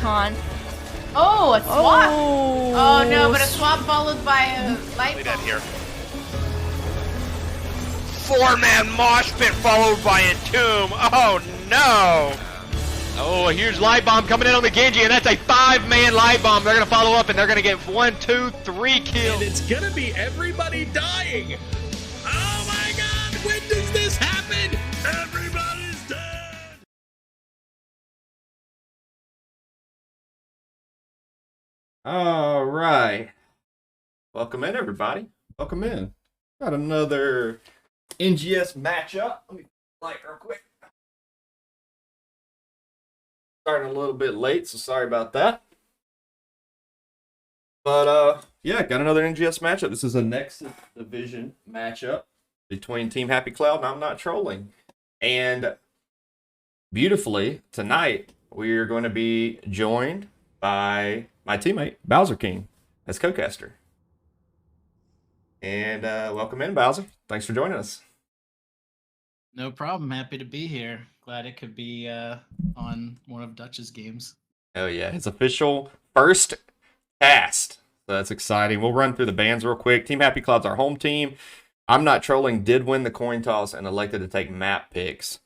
icon. Oh, a swap. Oh, Oh no, but a swap followed by a light Dead bulb. here. 4-man mosh pit followed by a tomb. Oh no! Oh, a huge light bomb coming in on the Genji, and that's a 5-man light bomb. They're gonna follow up, and they're gonna get 1, 2, 3 kills. And it's gonna be everybody dying. Oh my God! When does this happen? Everybody's dead. All right. Welcome in, everybody. Welcome in. Got another NGS matchup. Let me light real quick. Starting a little bit late, so sorry about that. But yeah, got another NGS matchup. This is a Nexus division matchup between Team Happy Cloud and I'm Not Trolling. And beautifully, tonight we are going to be joined by my teammate Bowser King as co-caster. And welcome in, Bowser. Thanks for joining us. No problem. Happy to be here. Glad it could be on one of Dutch's games. Oh yeah, his official first cast. So that's exciting. We'll run through the bans real quick. Team Happy Cloud's our home team. I'm Not Trolling did win the coin toss and elected to take map picks.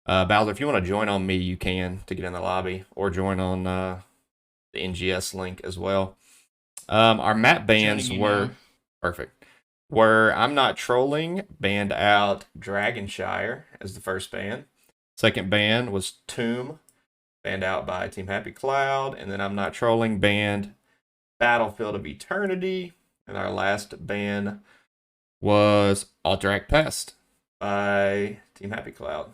Bowser, if you want to join on me, you can to get in the lobby, or join on the NGS link as well. Our map bans were perfect. Where I'm Not Trolling banned out Dragonshire as the first ban. Second ban was Tomb, banned out by Team Happy Cloud. And then I'm Not Trolling banned Battlefield of Eternity. And our last ban was Alterac Pest by Team Happy Cloud.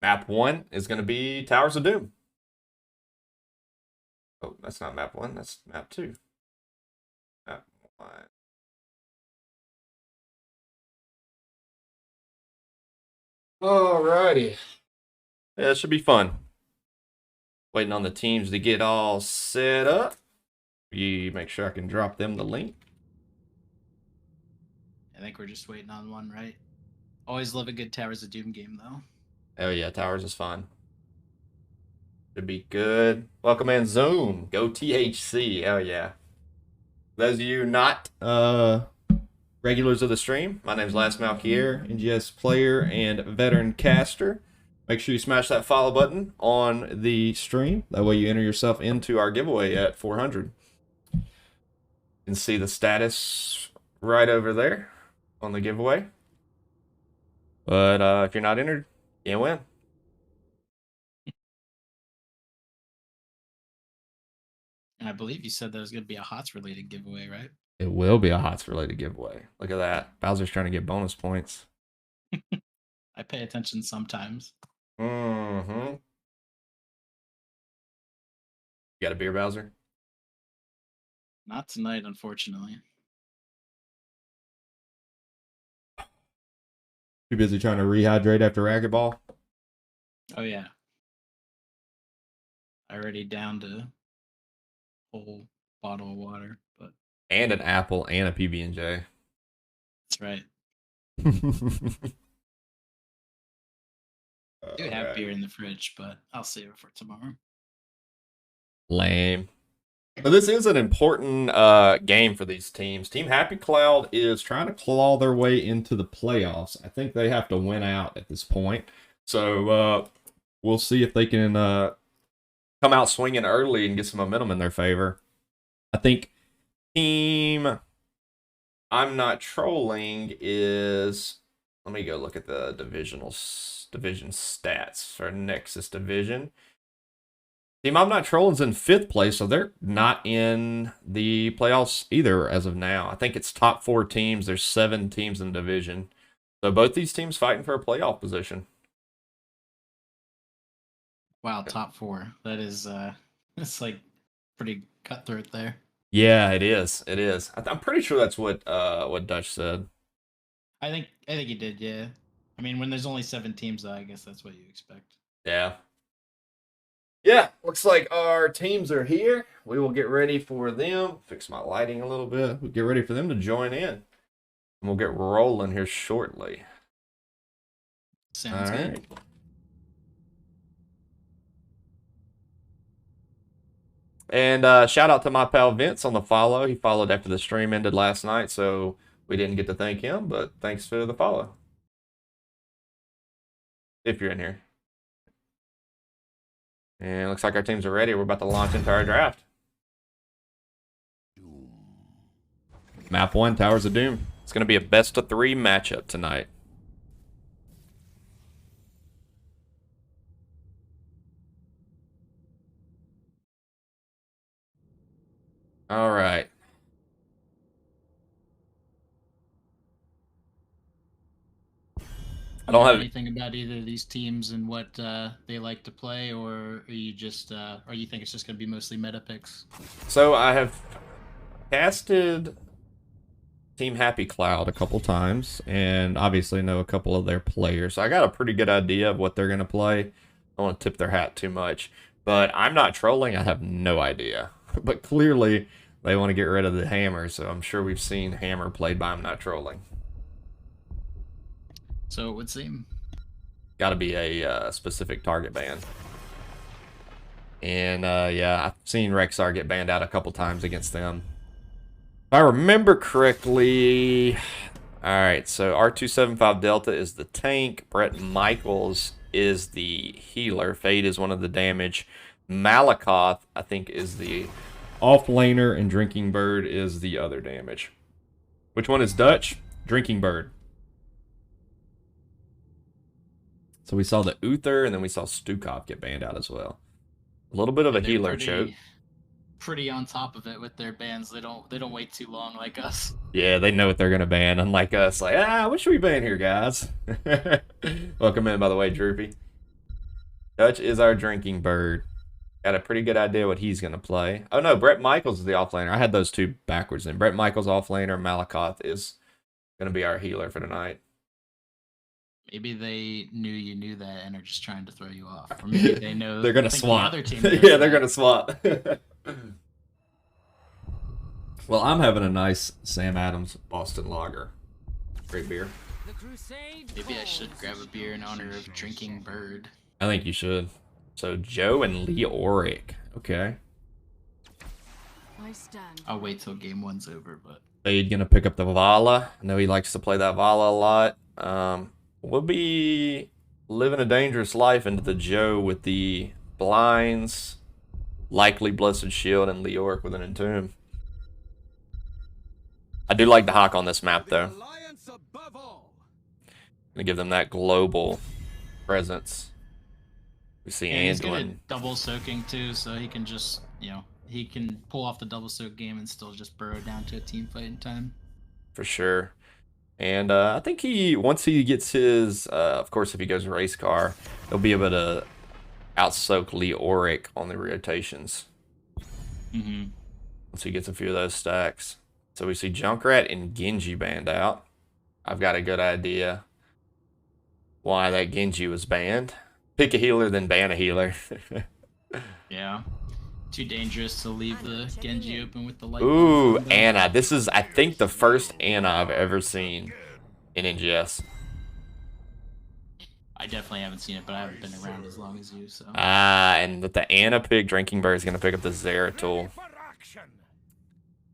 Map 1 is going to be Towers of Doom. Oh, that's not map 1, that's map 2. Map 1. Alrighty. Yeah, it should be fun. Waiting on the teams to get all set up. You make sure I can drop them the link. I think we're just waiting on one, right? Always love a good Towers of Doom game, though. Oh yeah, Towers is fun. Should be good. Welcome in, Zoom. Go THC. Oh yeah. Those of you not regulars of the stream, my name's Last Malkier, NGS player and veteran caster. Make sure you smash that follow button on the stream. That way you enter yourself into our giveaway at 400. You can see the status right over there on the giveaway. But if you're not entered, you can't win. And I believe you said there was going to be a HOTS related giveaway, right? It will be a HOTS related giveaway. Look at that. Bowser's trying to get bonus points. I pay attention sometimes. Mm-hmm. You got a beer, Bowser? Not tonight, unfortunately. Too busy trying to rehydrate after racquetball? Oh, yeah. I already downed a whole bottle of water, but And an apple and a PB&J. that's right. I do have beer in the fridge, but I'll save it for tomorrow. Lame. But this is an important game for these teams. Team Happy Cloud is trying to claw their way into the playoffs. I think they have to win out at this point. So we'll see if they can come out swinging early and get some momentum in their favor. I think Team I'm Not Trolling is... Let me go look at the division stats for Nexus division. Team I'm Not Trolling's in 5th place, so they're not in the playoffs either as of now. I think it's top 4 teams. There's 7 teams in the division. So both these teams fighting for a playoff position. Wow, top 4. That is, it's like pretty cutthroat there. Yeah, it is. It is. I'm pretty sure that's what Dutch said. I think he did, yeah. I mean, when there's only 7 teams, though, I guess that's what you expect. Yeah. Yeah, looks like our teams are here. We will get ready for them. Fix my lighting a little bit. We'll get ready for them to join in. And we'll get rolling here shortly. Sounds good. And shout out to my pal Vince on the follow. He followed after the stream ended last night, so we didn't get to thank him, but thanks for the follow. If you're in here. And looks like our teams are ready. We're about to launch into our draft. Map 1, Towers of Doom. It's going to be a best of 3 matchup tonight. All right. I don't have anything about either of these teams and what they like to play, or are you just, or you think it's just going to be mostly meta picks? So I have casted Team Happy Cloud a couple times, and obviously know a couple of their players. So I got a pretty good idea of what they're going to play. I don't want to tip their hat too much, but I'm not trolling. I have no idea. But clearly, they want to get rid of the hammer, so I'm sure we've seen hammer played by I'm not trolling. So it would seem. Got to be a specific target ban. And yeah, I've seen Rexar get banned out a couple times against them. If I remember correctly, all right, so R275 Delta is the tank. Brett Michaels is the healer. Fade is one of the damage. Malakoth, I think, is the offlaner, and Drinking Bird is the other damage. Which one is Dutch? Drinking Bird. So we saw the Uther, and then we saw Stukov get banned out as well. A little bit of a healer choke. Pretty on top of it with their bans. They don't wait too long like us. Yeah, they know what they're gonna ban, unlike us. Like, what should we ban here, guys? Welcome in, by the way, Droopy. Dutch is our Drinking Bird. Got a pretty good idea what he's gonna play. Oh no, Brett Michaels is the offlaner. I had those two backwards then. Brett Michaels offlaner, Malakoth is gonna be our healer for tonight. Maybe they knew you knew that and are just trying to throw you off. Or maybe they know they're gonna swap. The other team yeah, they're gonna swap. Well, I'm having a nice Sam Adams Boston Lager. Great beer. Maybe I should grab a beer in honor of Drinking Bird. I think you should. So Joe and Leoric. Okay. I'll wait till game 1's over, but Fade gonna pick up the Vala. I know he likes to play that Vala a lot. We'll be living a dangerous life into the Joe with the blinds, likely Blessed Shield, and Leoric with an Entomb. I do like the Hawk on this map, though. Gonna give them that global presence. We see he's Anduin. good at double soaking too, so he can just, he can pull off the double soak game and still just burrow down to a team fight in time. For sure. And I think once he gets his, of course, if he goes race car, he'll be able to out-soak Leoric on the rotations. Once he gets a few of those stacks. So we see Junkrat and Genji banned out. I've got a good idea why that Genji was banned. Pick a healer, then ban a healer. Yeah. Too dangerous to leave the Genji open with the light. Ooh, Ana. This is, I think, the first Ana I've ever seen in NGS. I definitely haven't seen it, but I haven't been around as long as you, so. And with the Ana pick, Drinking Bird is going to pick up the Zeratul.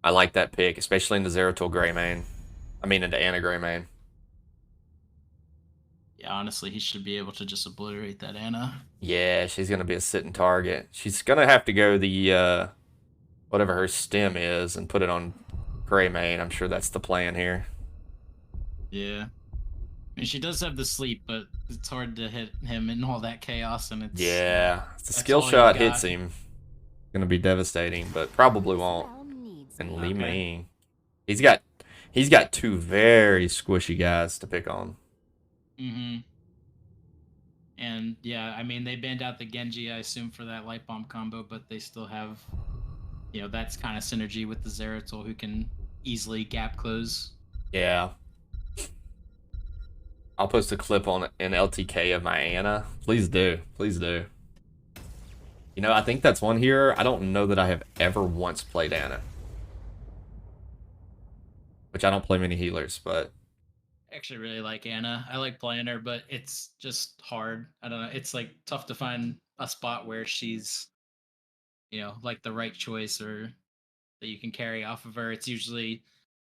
I like that pick, especially in the Zeratul Greymane. I mean, into Ana Greymane. Yeah, honestly, he should be able to just obliterate that Ana. Yeah, she's going to be a sitting target. She's going to have to go the, whatever her stem is, and put it on Greymane. I'm sure that's the plan here. Yeah. I mean, she does have the sleep, but it's hard to hit him in all that chaos, and it's... Yeah, if the skill shot hits him, it's going to be devastating, but probably won't. And Li Ming. He's got two very squishy guys to pick on. And yeah, I mean, they banned out the Genji, I assume, for that light bomb combo, but they still have, that's kind of synergy with the Zeratul, who can easily gap close. Yeah. I'll post a clip on an LTK of my Ana. Please do. Please do. I think that's one here. I don't know that I have ever once played Ana. Which I don't play many healers, but... I actually really like Ana. I like playing her, but it's just hard. I don't know. It's, tough to find a spot where she's, like the right choice or that you can carry off of her. It's usually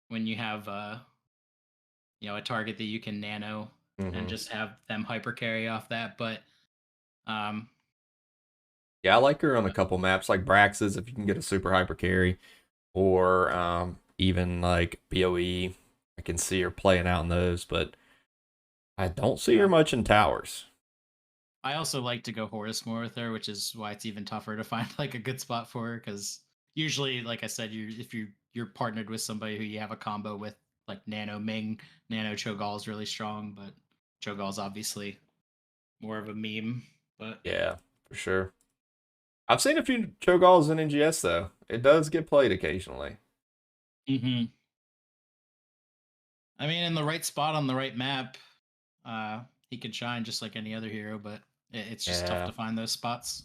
when you have a target that you can nano and just have them hyper carry off that. But yeah, I like her on a couple maps like Brax's if you can get a super hyper carry, or even like BOE. I can see her playing out in those, but I don't see her much in towers. I also like to go Horus more with her, which is why it's even tougher to find like a good spot for her. Because usually, like I said, if you're partnered with somebody who you have a combo with, like Nano Ming, Nano Cho'Gall is really strong, but Cho'Gall's obviously more of a meme. But yeah, for sure. I've seen a few Cho'Galls in NGS though. It does get played occasionally. I mean, in the right spot on the right map, he could shine just like any other hero, but it's just tough to find those spots.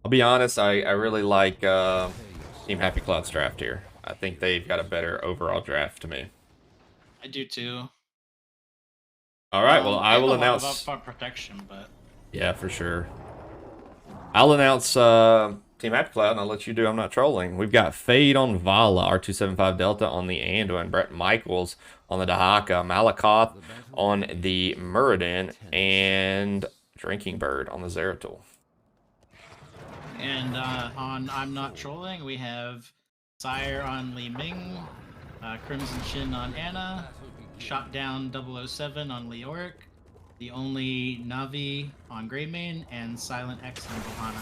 I'll be honest, I really like Team Happy Cloud's draft here. I think they've got a better overall draft to me. I do too. All right, well, I will announce protection, but yeah, for sure. I'll announce Team Happy Cloud, and I'll let you do I'm Not Trolling. We've got Fade on Vala, R275 Delta on the Anduin, Brett Michaels on the Dahaka, Malakoth on the Muradin, and Drinking Bird on the Zeratul. And on I'm Not Trolling, we have Sire on Li Ming, Crimson Shin on Anna, Shot Down 007 on Leoric, The Only Navi on Greymane, and Silent X on Bohana.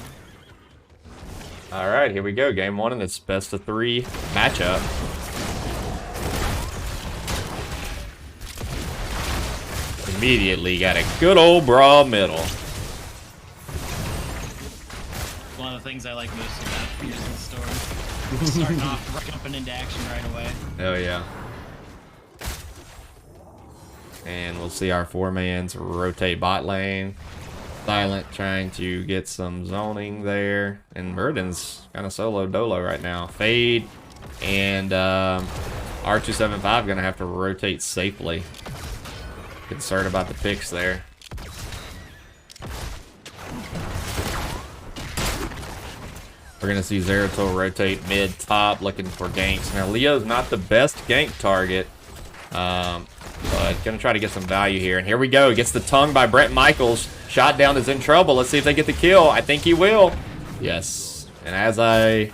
All right, here we go. Game 1 in this best of 3 matchup. Immediately got a good old brawl middle. One of the things I like most about using the Storm. Starting off, jumping into action right away. Oh, yeah. And we'll see our 4-mans rotate bot lane. Silent trying to get some zoning there. And Muradin's kind of solo dolo right now. Fade and R275 going to have to rotate safely. Concerned about the picks there. We're going to see Zeratul rotate mid-top looking for ganks. Now, Leo's not the best gank target. But gonna try to get some value here. And here we go. Gets the tongue by Brett Michaels. Shot down is in trouble. Let's see if they get the kill. I think he will. Yes. And as I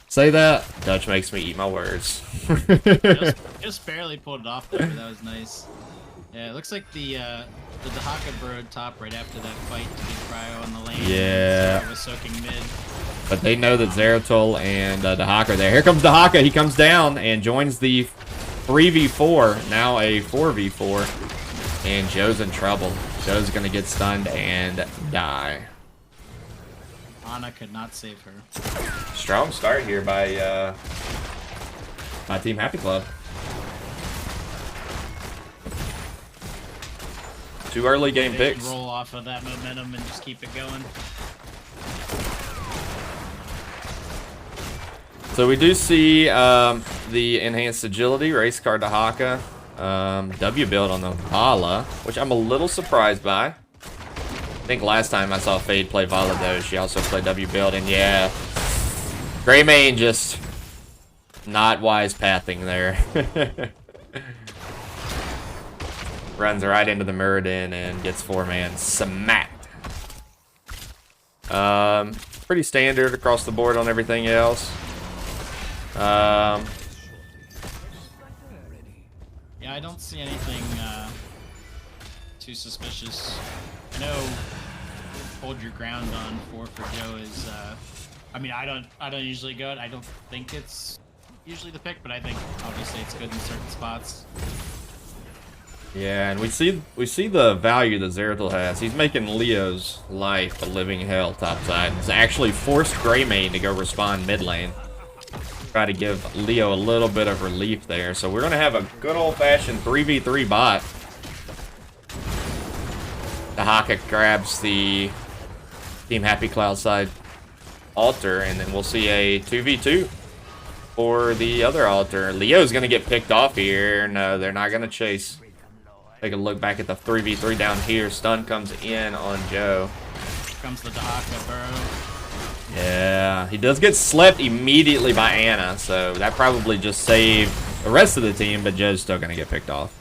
say that, Dutch makes me eat my words. just barely pulled it off there. That was nice. Yeah, it looks like the Dahaka burrowed top right after that fight to get cryo on the lane. Yeah. Was soaking mid. But they know that Zeratul and Dahaka are there. Here comes Dahaka. He comes down and joins the 3v4, now a 4v4, and Joe's in trouble. Joe's gonna get stunned and die. Ana could not save her. Strong start here by Team Happy Club. Two early game They picks. roll off of that momentum and just keep it going. So we do see the enhanced agility, race car Dahaka, W build on the Vala, which I'm a little surprised by. I think last time I saw Fade play Vala though, she also played W build, and yeah, Greymane just not wise pathing there. Runs right into the Muradin and gets 4-man smacked. Pretty standard across the board on everything else. Yeah, I don't see anything too suspicious. I know hold your ground on 4 for Joe is I mean I don't usually go it. I don't think it's usually the pick, but I think obviously it's good in certain spots. Yeah, and we see the value that Zeratul has. He's making Leo's life a living hell topside. He's actually forced Greymane to go respond mid lane. Try to give Leo a little bit of relief there. So we're going to have a good old-fashioned 3v3 bot. Dahaka grabs the Team Happy Cloud side altar, and then we'll see a 2v2 for the other altar. Leo's going to get picked off here. No, they're not going to chase. Take a look back at the 3v3 down here. Stun comes in on Joe. Here comes the Dahaka burrow. Yeah, he does get slept immediately by Anna, so that probably just saved the rest of the team, but Joe's still going to get picked off.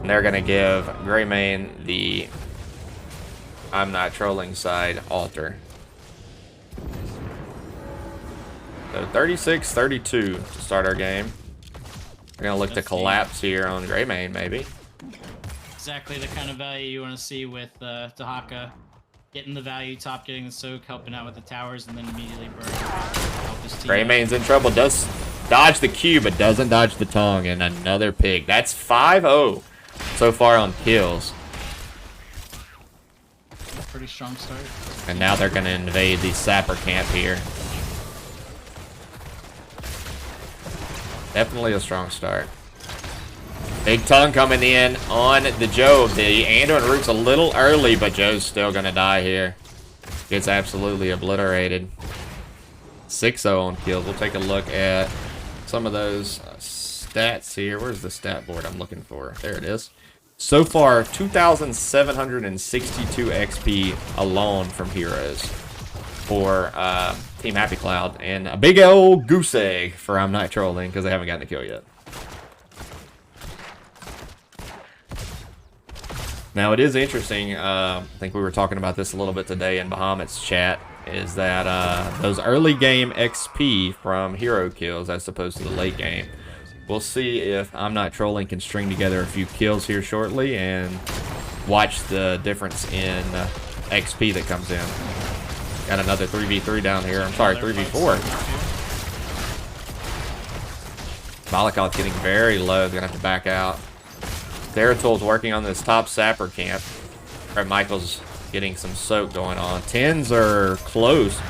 And they're going to give Greymane the I'm not trolling side altar. So 36-32 to start our game. We're going to look to collapse here on Greymane, maybe. Exactly the kind of value you want to see with Dahaka. Getting the value top, getting the soak, helping out with the towers, and then immediately burn. Help his team. Greymane's in trouble. Does dodge the Q, but doesn't dodge the tongue. And another pig. That's 5-0 so far on kills. Pretty strong start. And now they're going to invade the sapper camp here. Definitely a strong start. Big tongue coming in on the Joe. The Anduin root's a little early, but Joe's still going to die here. Gets absolutely obliterated. 6-0 on kills. We'll take a look at some of those stats here. Where's the stat board I'm looking for? There it is. So far, 2,762 XP alone from heroes for Team Happy Cloud. And a big old goose egg for I'm Not Trolling because they haven't gotten a kill yet. Now, it is interesting, I think we were talking about this a little bit today in Bahamut's chat, is that those early game XP from hero kills as opposed to the late game. We'll see if I'm Not Trolling can string together a few kills here shortly and watch the difference in XP that comes in. Got another 3v3 down here. I'm sorry, 3v4. Malakov's getting very low. They're going to have to back out. Theratol's working on this top sapper camp. Brett Michaels getting some soak going on. 10s are close.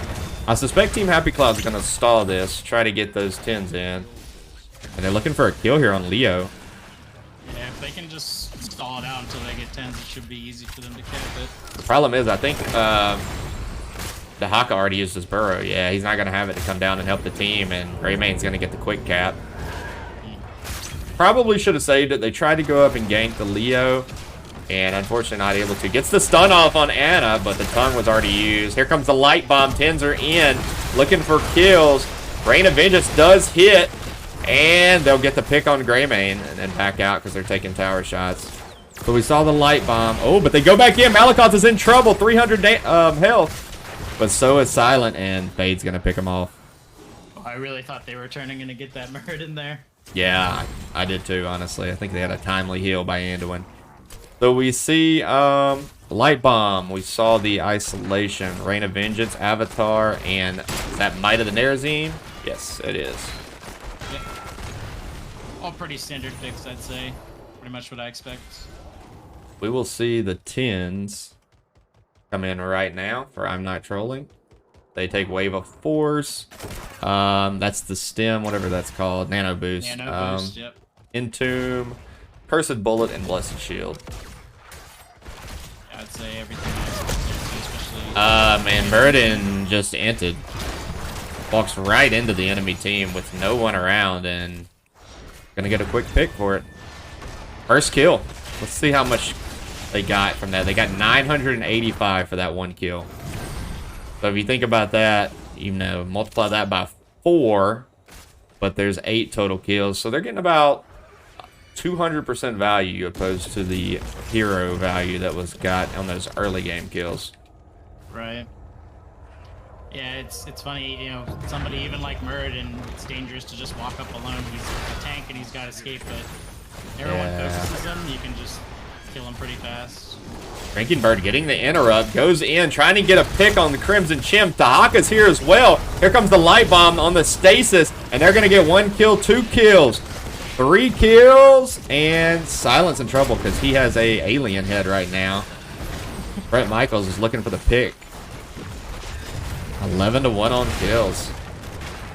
I suspect Team Happy Cloud's going to stall this, try to get those 10s in. And they're looking for a kill here on Leo. Yeah, if they can just stall it out until they get 10s, it should be easy for them to cap it. The problem is, I think Dahaka already used his burrow. Yeah, he's not going to have it to come down and help the team, and Greymane's going to get the quick cap. Probably should have saved it. They tried to go up and gank the Leo, and unfortunately not able to. Gets the stun off on Anna, but the tongue was already used. Here comes the light bomb. 10s are in, looking for kills. Rain of Vengeance does hit, and they'll get the pick on Greymane and then back out because they're taking tower shots. So we saw the light bomb. Oh, but they go back in. Malakoth is in trouble. 300 health. But so is Silent, and Fade's going to pick him off. Oh, I really thought they were turning in to get that Murd in there. Yeah, I did too, honestly. I think they had a timely heal by Anduin. So we see Light Bomb. We saw the Isolation, Rain of Vengeance, Avatar, and is that Might of the Nerazine? Yes, it is. Yep. All pretty standard picks, I'd say. Pretty much what I expect. We will see the 10s come in right now for I'm Not Trolling. They take Wave of Force. That's the stem, whatever that's called. Nano Boost. Nano Boost, yep. Entomb, Cursed Bullet, and Blessed Shield. Yeah, I'd say everything else, especially... Man, Murden just entered. Walks right into the enemy team with no one around and gonna get a quick pick for it. First kill. Let's see how much they got from that. They got 985 for that one kill. So if you think about that, you know, multiply that by 4, but there's 8 total kills. So they're getting about 200% value opposed to the hero value that was got on those early game kills. Right. Yeah, it's funny, you know, somebody even like Murd, and it's dangerous to just walk up alone. He's a tank and he's got escape, but everyone focuses him, you can just kill him pretty fast. Drinking Bird getting the interrupt, goes in, trying to get a pick on the Crimson Chimp. Tahaka's here as well. Here comes the Light Bomb on the Stasis, and they're going to get 1 kill, 2 kills, 3 kills, and Silent's in trouble because he has a alien head right now. Brett Michaels is looking for the pick. 11-1 on kills.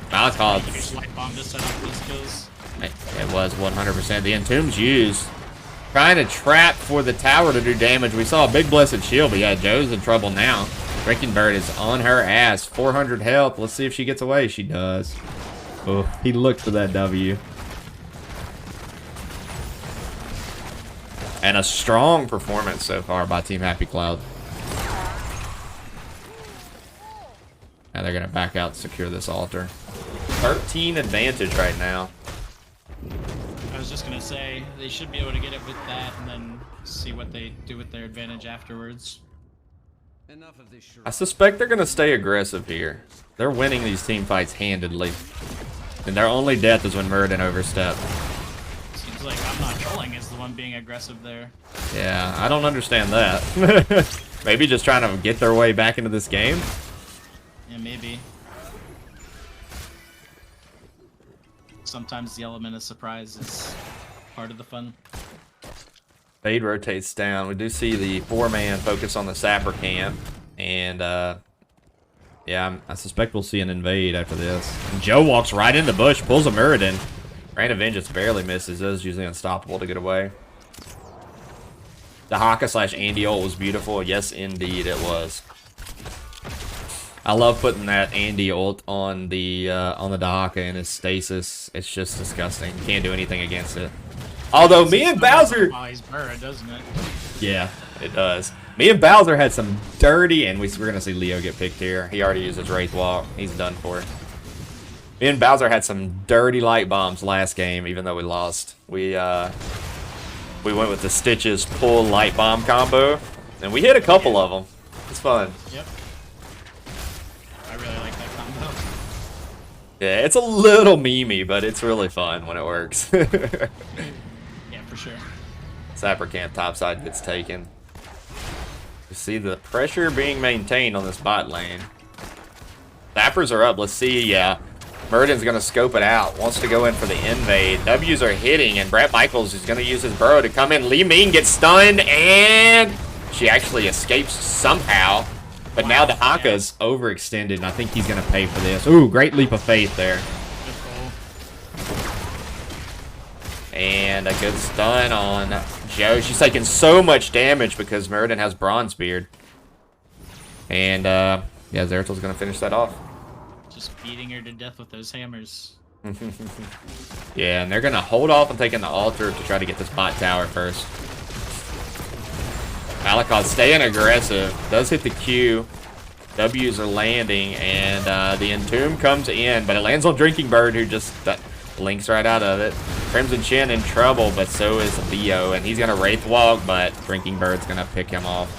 Malakoth. Light Bomb to set up those kills. It was 100%. The Entomb's used. Trying to trap for the tower to do damage. We saw a big Blessed Shield, but yeah, Joe's in trouble now. Drinking Bird is on her ass. 400 health. Let's see if she gets away. She does. Oh, he looked for that W. And a strong performance so far by Team Happy Cloud. Now they're going to back out, secure this altar. 13 advantage right now. I was just gonna say they should be able to get it with that, and then see what they do with their advantage afterwards. I suspect they're going to stay aggressive here. They're winning these team fights handedly. And their only death is when Muradin overstepped. Seems like I'm not trolling is the one being aggressive there. Yeah, I don't understand that. Maybe just trying to get their way back into this game? Yeah, maybe. Sometimes the element of surprise is part of the fun. Fade rotates down. We do see the 4-man focus on the sapper camp. And, yeah, I suspect we'll see an invade after this. And Joe walks right in the bush, pulls a Muradin. Rain of Vengeance barely misses. Those usually unstoppable to get away. The Haka / Andy ult was beautiful. Yes, indeed, it was. I love putting that Andy ult on the Dahaka in his stasis. It's just disgusting. You can't do anything against it. Although me and Bowser... doesn't it? Yeah, it does. Me and Bowser had some dirty... And we're going to see Leo get picked here. He already used his Wraith Walk. He's done for. Me and Bowser had some dirty light bombs last game, even though we lost. We went with the Stitches pull light bomb combo. And we hit a couple of them. It's fun. Yep. I really like that combo. Yeah, it's a little memey, but it's really fun when it works. Yeah, for sure. Sapper camp topside gets taken. You see the pressure being maintained on this bot lane. Sappers are up. Let's see. Yeah, Muradin's going to scope it out. Wants to go in for the invade. W's are hitting, and Brett Michaels is going to use his burrow to come in. Li Ming gets stunned, and she actually escapes somehow. But now the Haka's overextended, and I think he's going to pay for this. Ooh, great leap of faith there. And a good stun on Joe. She's taking so much damage because Muradin has Bronze Beard. And, yeah, Zeratil's going to finish that off. Just beating her to death with those hammers. Yeah, and they're going to hold off on taking the altar to try to get this bot tower first. Malakov staying aggressive. Does hit the Q. W's are landing, and the Entomb comes in, but it lands on Drinking Bird, who just links right out of it. Crimson Chin in trouble, but so is Leo, and he's going to Wraith Walk, but Drinking Bird's going to pick him off.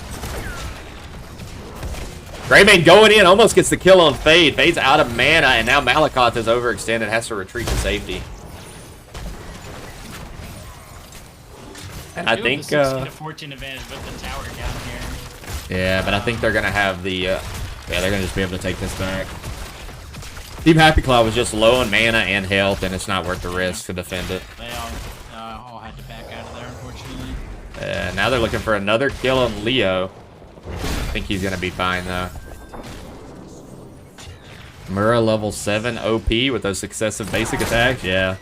Greymane going in, almost gets the kill on Fade. Fade's out of mana, and now Malakoth is overextended, has to retreat to safety. And I think 16 to 14 advantage with the tower down here. Yeah, but I think they're gonna have the yeah, they're gonna just be able to take this back. Team Happy Claw was just low on mana and health, and it's not worth the risk to defend it. They all had to back out of there, unfortunately. Now they're looking for another kill on Leo. I think he's gonna be fine though. Mura level 7 OP with those successive basic attacks, yeah.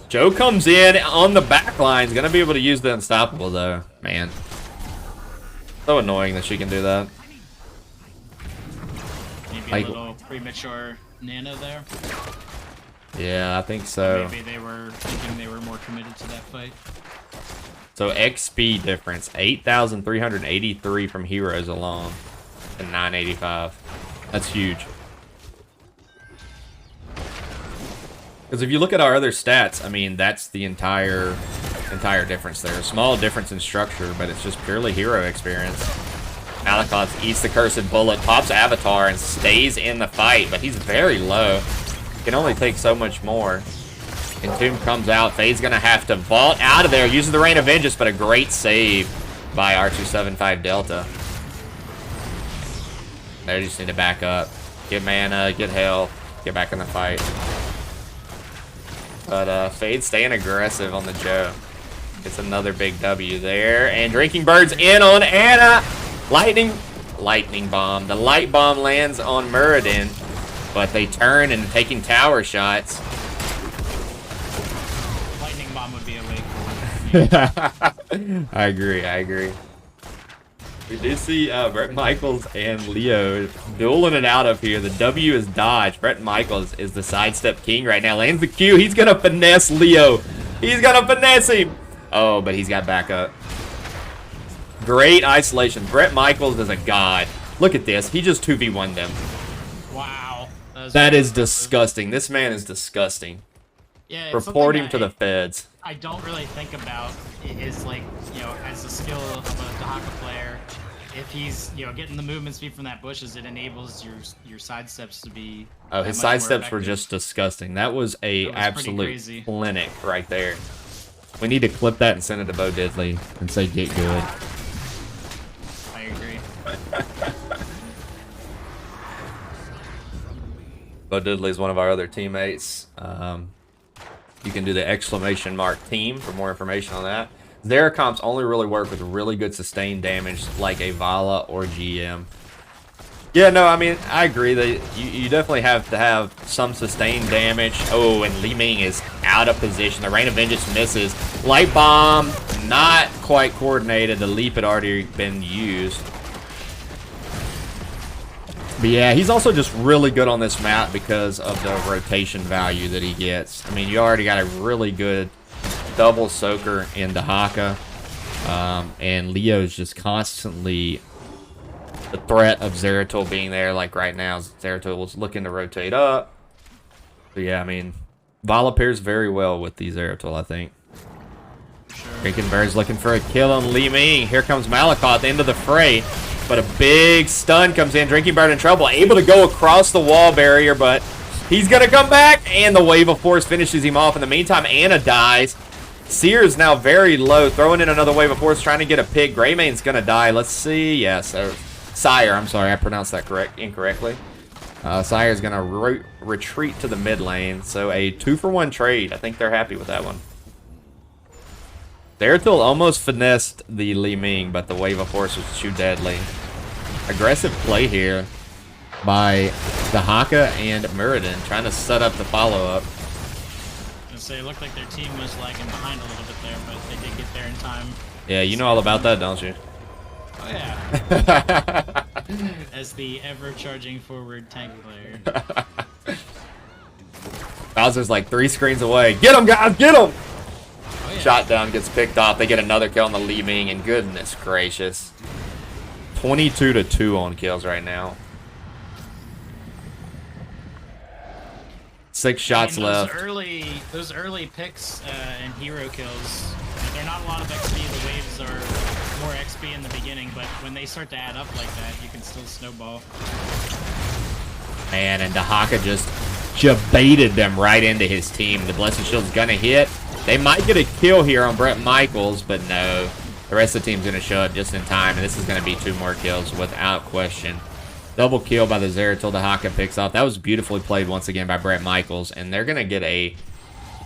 Joe comes in on the back line. He's gonna be able to use the unstoppable though. Man. So annoying that she can do that. Maybe Like, a little premature nano there. yeah, I think so. Maybe they were thinking they were more committed to that fight. So XP difference, 8,383 from heroes alone, and 985. That's huge. Because if you look at our other stats, I mean, that's the entire difference there. A small difference in structure, but it's just purely hero experience. Malakoth eats the Cursed Bullet, pops Avatar, and stays in the fight, but he's very low. He can only take so much more. Entomb comes out. Fade's going to have to vault out of there, using the Rain of Vengeance, but a great save by R275 Delta. They just need to back up. Get mana, get health, get back in the fight. But Fade staying aggressive on the Joe. Gets another big W there. And Drinking Bird's in on Anna. Lightning Bomb. The Light Bomb lands on Muradin. But they turn and taking tower shots. Lightning Bomb would be a way cool. I agree. We do see Brett Michaels and Leo dueling it out up here. The W is dodged. Brett Michaels is the sidestep king right now. Lands the Q. He's going to finesse Leo. He's going to finesse him. Oh, but he's got backup. Great isolation. Brett Michaels is a god. Look at this. He just 2v1'd them. Wow. That is disgusting. This man is disgusting. Yeah, Report him to the feds. I don't really think about is like, you know, as a skill of a Dahaka player, if he's, you know, getting the movement speed from that bushes, it enables your sidesteps to be. Oh, his sidesteps were just disgusting. That was a absolute clinic right there. We need to clip that and send it to Bo Diddley and say get good. I agree. Bo Diddley is one of our other teammates. You can do the ! team for more information on that. Zeracomps only really work with really good sustained damage like a Vala or GM. Yeah, no, I mean, I agree that you definitely have to have some sustained damage. Oh, and Li Ming is out of position. The Rain of Vengeance misses. Light Bomb, not quite coordinated. The leap had already been used. But yeah, he's also just really good on this map because of the rotation value that he gets. I mean, you already got a really good double soaker in Dahaka. And Leo's just constantly the threat of Zeratul being there. Like right now, Zeratul was looking to rotate up. But yeah, I mean, Vala pairs very well with the Zeratul, I think. Drinking Bird's looking for a kill on Li Ming. Here comes Malakaw at the end of the fray. But a big stun comes in. Drinking Bird in trouble. Able to go across the wall barrier, but he's going to come back. And the Wave of Force finishes him off. In the meantime, Anna dies. Seer is now very low. Throwing in another Wave of Force, trying to get a pick. Greymane's going to die. Let's see. Yes. Sire, I'm sorry. I pronounced that incorrectly. Sire's going to retreat to the mid lane. So a 2-for-1 trade. I think they're happy with that one. Zeratul almost finessed the Li Ming, but the Wave of Force was too deadly. Aggressive play here by Dahaka and Muradin, trying to set up the follow-up. It looked like their team was lagging behind a little bit there, but they did get there in time. Yeah, you know all about that, don't you? Oh, yeah. As the ever-charging forward tank player. Bowser's like 3 screens away. Get him, guys! Get him! Oh, yeah. Shot down, gets picked off. They get another kill on the Li Ming, and goodness gracious. 22-2 on kills right now. 6 shots left. Those early picks and hero kills, they're not a lot of XP. The waves are more XP in the beginning, but when they start to add up like that, you can still snowball. Man, and Dahaka just baited them right into his team. The Blessed Shield's gonna hit. They might get a kill here on Brett Michaels, but no. The rest of the team's gonna show up just in time, and this is gonna be 2 more kills without question. Double kill by the Zeratul. Dahaka picks off. That was beautifully played once again by Brett Michaels, and they're gonna get a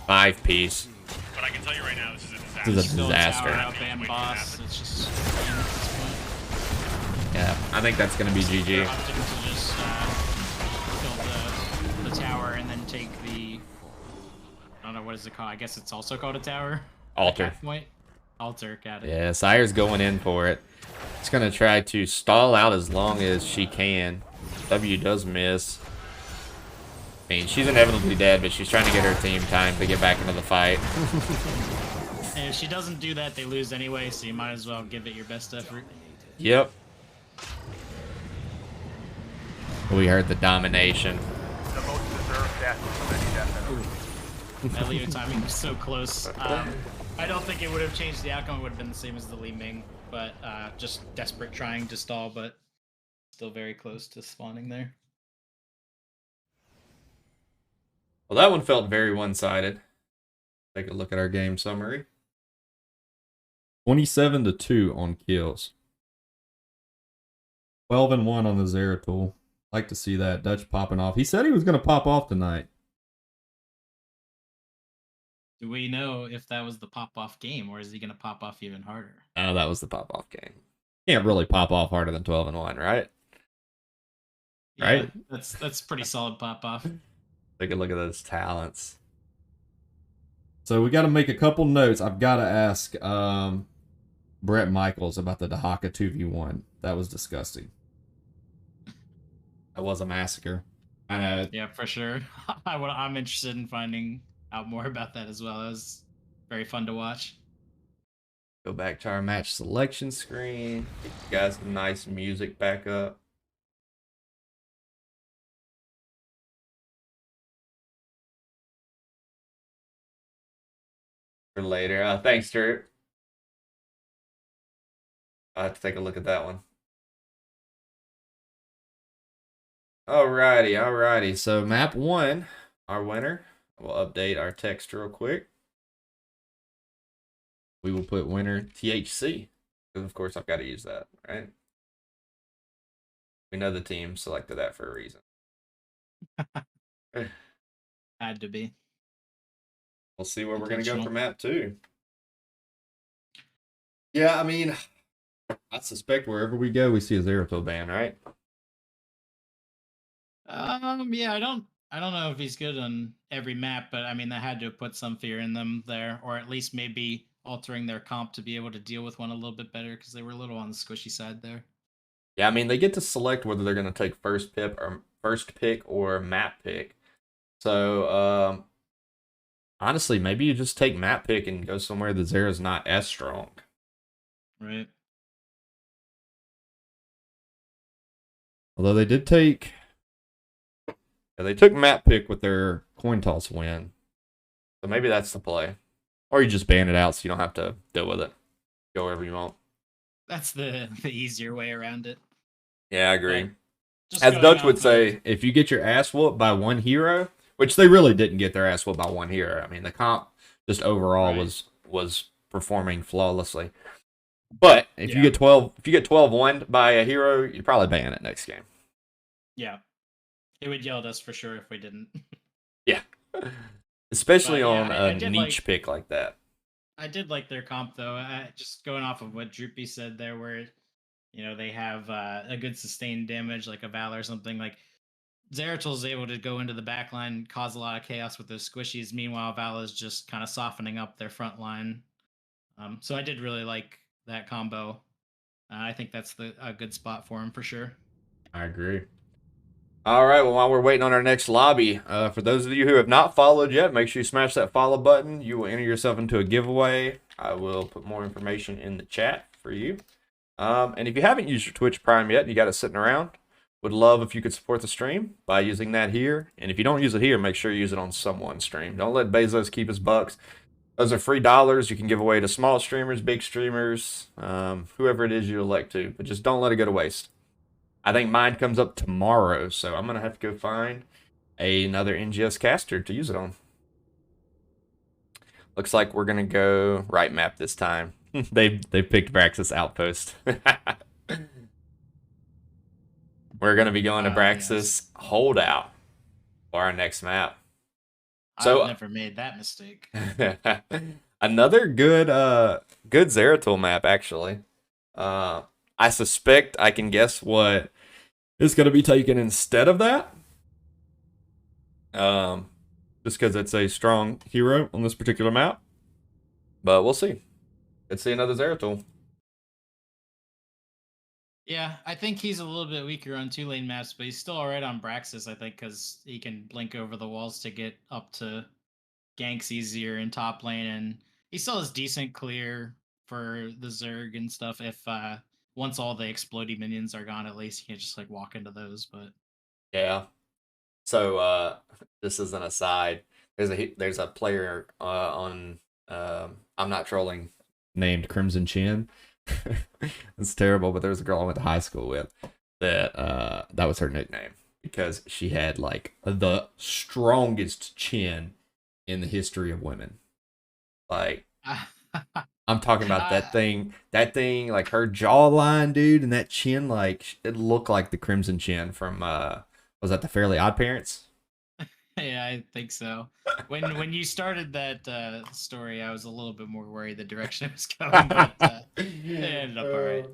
5-piece. But I can tell you right now, this is a disaster. This is a disaster. Boss. It's just, Yeah, I think that's gonna be GG. they're opting to just kill the tower and then take the, I don't know, what is it called? I guess it's also called a tower. Altar. Altar, got it. Yeah, Sire's going in for it. She's gonna try to stall out as long as she can. W does miss. I mean, she's inevitably dead, but she's trying to get her team time to get back into the fight. And if she doesn't do that, they lose anyway, so you might as well give it your best effort. Yep. We heard the domination. The most deserved death of any death. That Leo timing was so close. I don't think it would have changed the outcome. It would have been the same as the Li Ming, but just desperate trying to stall, but still very close to spawning there. Well, that one felt very one-sided. Take a look at our game summary. 27-2 on kills. 12-1 on the Zeratul. Like to see that. Dutch popping off. He said he was going to pop off tonight. Do we know if that was the pop-off game, or is he going to pop off even harder? Oh, that was the pop-off game. Can't really pop off harder than 12-1, right? Yeah, right? That's pretty solid pop-off. Take a look at those talents. So we got to make a couple notes. I've got to ask Brett Michaels about the Dahaka 2v1. That was disgusting. That was a massacre. Yeah, for sure. I'm interested in finding out more about that as well. It was very fun to watch. Go back to our match selection screen. Get you guys some nice music back up. For later. Thanks, Drew. I'll have to take a look at that one. Alrighty, alrighty. So map 1, our winner. We'll update our text real quick. We will put winner THC. Because of course I've got to use that, right? We know the team selected that for a reason. Had to be. We'll see where we're going to go for map 2. Yeah, I mean, I suspect wherever we go, we see a Zeratul ban, right? Yeah, I don't know if he's good on every map, but I mean, that had to put some fear in them there, or at least maybe altering their comp to be able to deal with one a little bit better, because they were a little on the squishy side there. Yeah, I mean, they get to select whether they're going to take first pick or map pick. So, honestly, maybe you just take map pick and go somewhere that Zera's not as strong. Right. Although they did take... Yeah, they took map pick with their coin toss win. So maybe that's the play. Or you just ban it out so you don't have to deal with it. Go wherever you want. That's the easier way around it. Yeah, I agree. Just As going Dutch would off say, if you get your ass whooped by one hero, which they really didn't get their ass whooped by one hero. I mean, the comp just overall was performing flawlessly. But if you get 12-1 by a hero, you probably ban it next game. Yeah. It would yell at us for sure if we didn't. Yeah. Especially But, on I a did niche pick like that. I did like their comp though. Just going off of what Droopy said there, where they have a good sustained damage like a Valor or something. Like Zeratul's able to go into the back line, cause a lot of chaos with those squishies. Meanwhile, Valor's just kind of softening up their front line. So I did really like that combo. I think that's a good spot for him for sure. I agree. All right, well, while we're waiting on our next lobby, for those of you who have not followed yet, make sure you smash that follow button. You will enter yourself into a giveaway. I will put more information in the chat for you. And if you haven't used your Twitch Prime yet, you got it sitting around, would love if you could support the stream by using that here. And if you don't use it here, make sure you use it on someone's stream. Don't let Bezos keep his bucks. Those are free dollars you can give away to small streamers, big streamers, whoever it is you elect to. But just don't let it go to waste. I think mine comes up tomorrow, so I'm going to have to go find another NGS caster to use it on. Looks like we're going to go right map this time. they picked Braxis Outpost. We're going to be going to Braxis Holdout for our next map. So, I've never made that mistake. Another good Zeratul map, actually. I suspect I can guess what is going to be taken instead of that. Just because it's a strong hero on this particular map. But we'll see. Let's see another Zeratul. Yeah, I think he's a little bit weaker on 2-lane maps, but he's still alright on Braxis, I think, because he can blink over the walls to get up to ganks easier in top lane, and he still has decent clear for the Zerg and stuff if once all the exploding minions are gone, at least you can't just like walk into those. But yeah. So this is an aside. There's a player on I'm not trolling named Crimson Chin. It's terrible, but there was a girl I went to high school with that that was her nickname because she had like the strongest chin in the history of women. Like I'm talking about that thing, like her jawline, dude, and that chin, like it looked like the Crimson Chin from was that the Fairly Odd Parents? Yeah, I think so. When you started that story, I was a little bit more worried the direction it was going, but it ended up all right.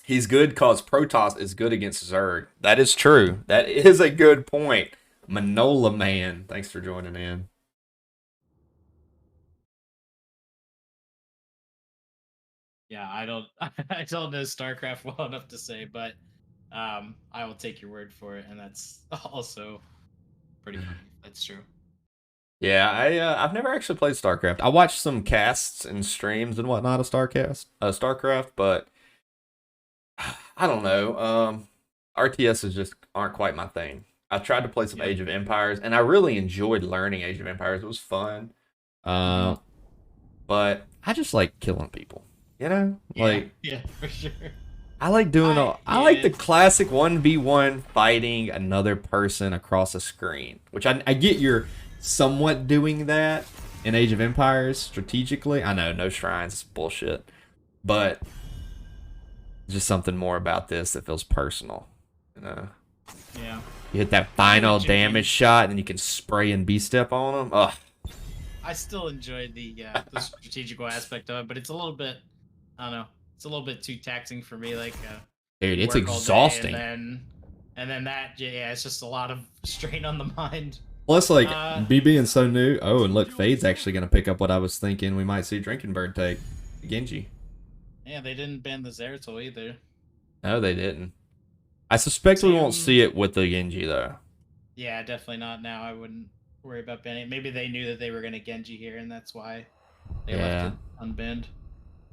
He's good because Protoss is good against Zerg. That is true. That is a good point. Manola Man, thanks for joining in. Yeah, I don't know StarCraft well enough to say, but I will take your word for it, and that's also pretty funny. That's true. Yeah, I've never actually played StarCraft. I watched some casts and streams and whatnot of StarCraft, but I don't know. RTSs just aren't quite my thing. I tried to play some Yep. Age of Empires, and I really enjoyed learning Age of Empires. It was fun. Uh, but I just like killing people. You know, like Yeah, for sure. I like doing all. I like the Yeah. classic 1v1 fighting another person across a screen, which I get you're somewhat doing that in Age of Empires strategically. I know, no shrines, it's bullshit, but just something more about this that feels personal. You know, Yeah. you hit that final enjoy it. damage shot, and you can spray and B-step on them. Ugh. I still enjoyed the strategical aspect of it, but it's a little bit, I don't know, it's a little bit too taxing for me. Like, Dude, you it's work all day exhausting. and then that, yeah, it's just a lot of strain on the mind. Plus, like, Uh, me being so new. Oh, and look, Fade's actually going to pick up what I was thinking we might see Drinking Bird take. Genji. Yeah, they didn't ban the Zeratul either. No, they didn't. I suspect we won't see it with the Genji, though. Yeah, definitely not now. I wouldn't worry about banning. Maybe they knew that they were gonna Genji here, and that's why they left it unbanned.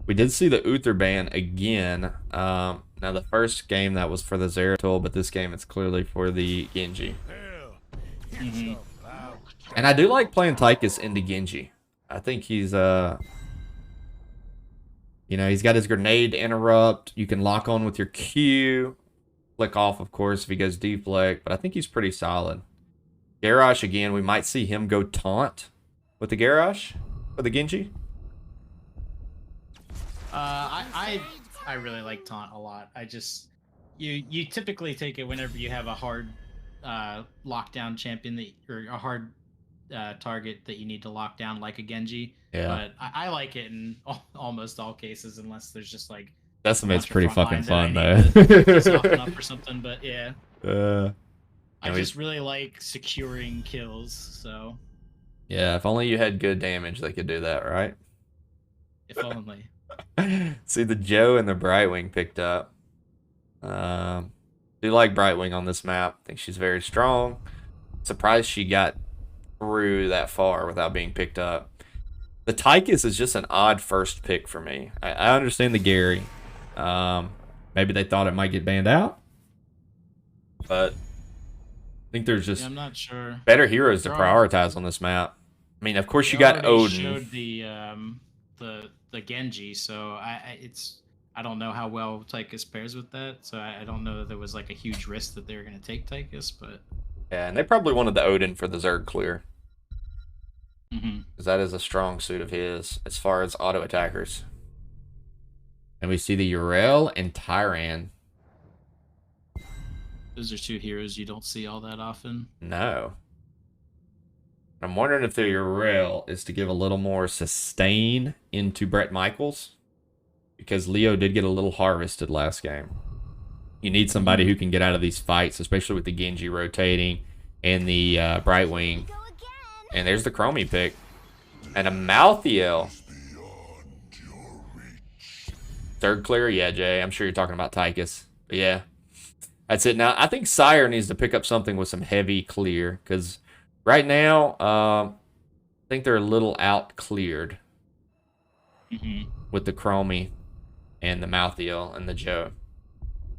We did see the Uther ban again. Now, the first game that was for the Zeratul, but this game it's clearly for the Genji. Mhm. And I do like playing Tychus into Genji. I think he's, you know, he's got his grenade interrupt. You can lock on with your Q. Flick off, of course, if he goes deflect. But I think he's pretty solid. Garrosh, again, we might see him go taunt with the Garrosh for the Genji. I really like taunt a lot. I just you typically take it whenever you have a hard lockdown champion that or a hard target that you need to lock down like a Genji. Yeah. But I like it in almost all cases unless there's just like Decimate's bunch of pretty front fucking lines that I fun, need to soften though. up or something. But yeah, I And we- just really like securing kills. So Yeah, if only you had good damage, they could do that, right? if only. See, the Joe and the Brightwing picked up. Do like Brightwing on this map. Think she's very strong. Surprised she got through that far without being picked up. The Tychus is just an odd first pick for me. I understand the Gary. Maybe they thought it might get banned out. But I think there's just Yeah, I'm not sure. better heroes to They're prioritize on this map. I mean, of course, you They got already Odin. showed the Genji, so I don't know how well Tychus pairs with that. So I don't know that there was like a huge risk that they were going to take Tychus, but Yeah, and they probably wanted the Odin for the Zerg clear. mhm. Because that is a strong suit of his as far as auto attackers. And we see the Uriel and Tyran. Those are two heroes you don't see all that often. No. I'm wondering if the Uriel is to give a little more sustain into Brett Michaels. Because Leo did get a little harvested last game. You need somebody who can get out of these fights, especially with the Genji rotating and the Brightwing. And there's the Chromie pick. And a Malthael. Third clear? Yeah, Jay. I'm sure you're talking about Tychus. But yeah. That's it. Now, I think Sire needs to pick up something with some heavy clear. Because right now, I think they're a little out cleared. With the Chromie and the Malthael and the Joe.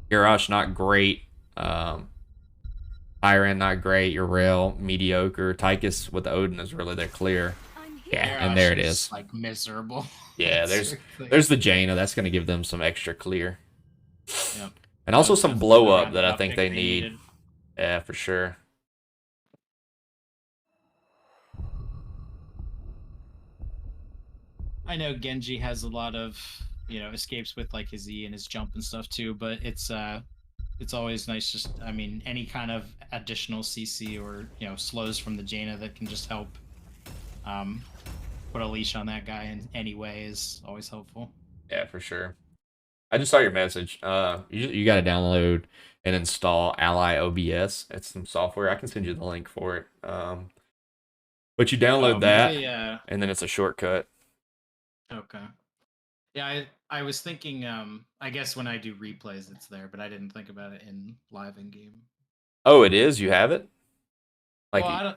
Garrosh, not great. Tyran, not great. Uriel, mediocre. Tychus with Odin is really their clear. Yeah, and there it is. Like miserable. Yeah, there's the Jaina. That's going to give them some extra clear. Yep. And also That's some the blow up roundabout that I think pick they they need. needed. Yeah, for sure. I know Genji has a lot of escapes with like his E and his jump and stuff too, but it's always nice. Just I mean, any kind of additional CC or slows from the Jaina that can just help put a leash on that guy in any way is always helpful. Yeah, for sure. I just saw your message. You got to download and install Ally OBS. It's some software. I can send you the link for it. But you download that, and then it's a shortcut. Okay. Yeah, I was thinking. I guess when I do replays, it's there, but I didn't think about it in live in game. Oh, it is. You have it. Like, Well,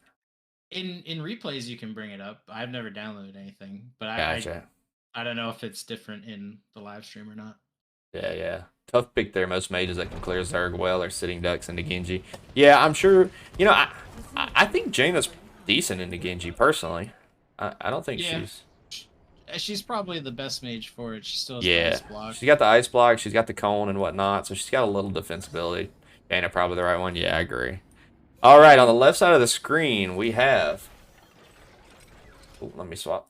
In replays you can bring it up. I've never downloaded anything, but Gotcha. I don't know if it's different in the live stream or not. Yeah. Tough pick there. Most mages that can clear Zerg well are sitting ducks into Genji. Yeah, I'm sure. You know, I think Jaina's decent into Genji personally. I don't think She's probably the best mage for it. She still has the Yeah, ice block. she's got the ice block. She's got the cone and whatnot. So she's got a little defensibility. Jaina probably the right one. Yeah, I agree. All right, on the left side of the screen we have. Oh, let me swap.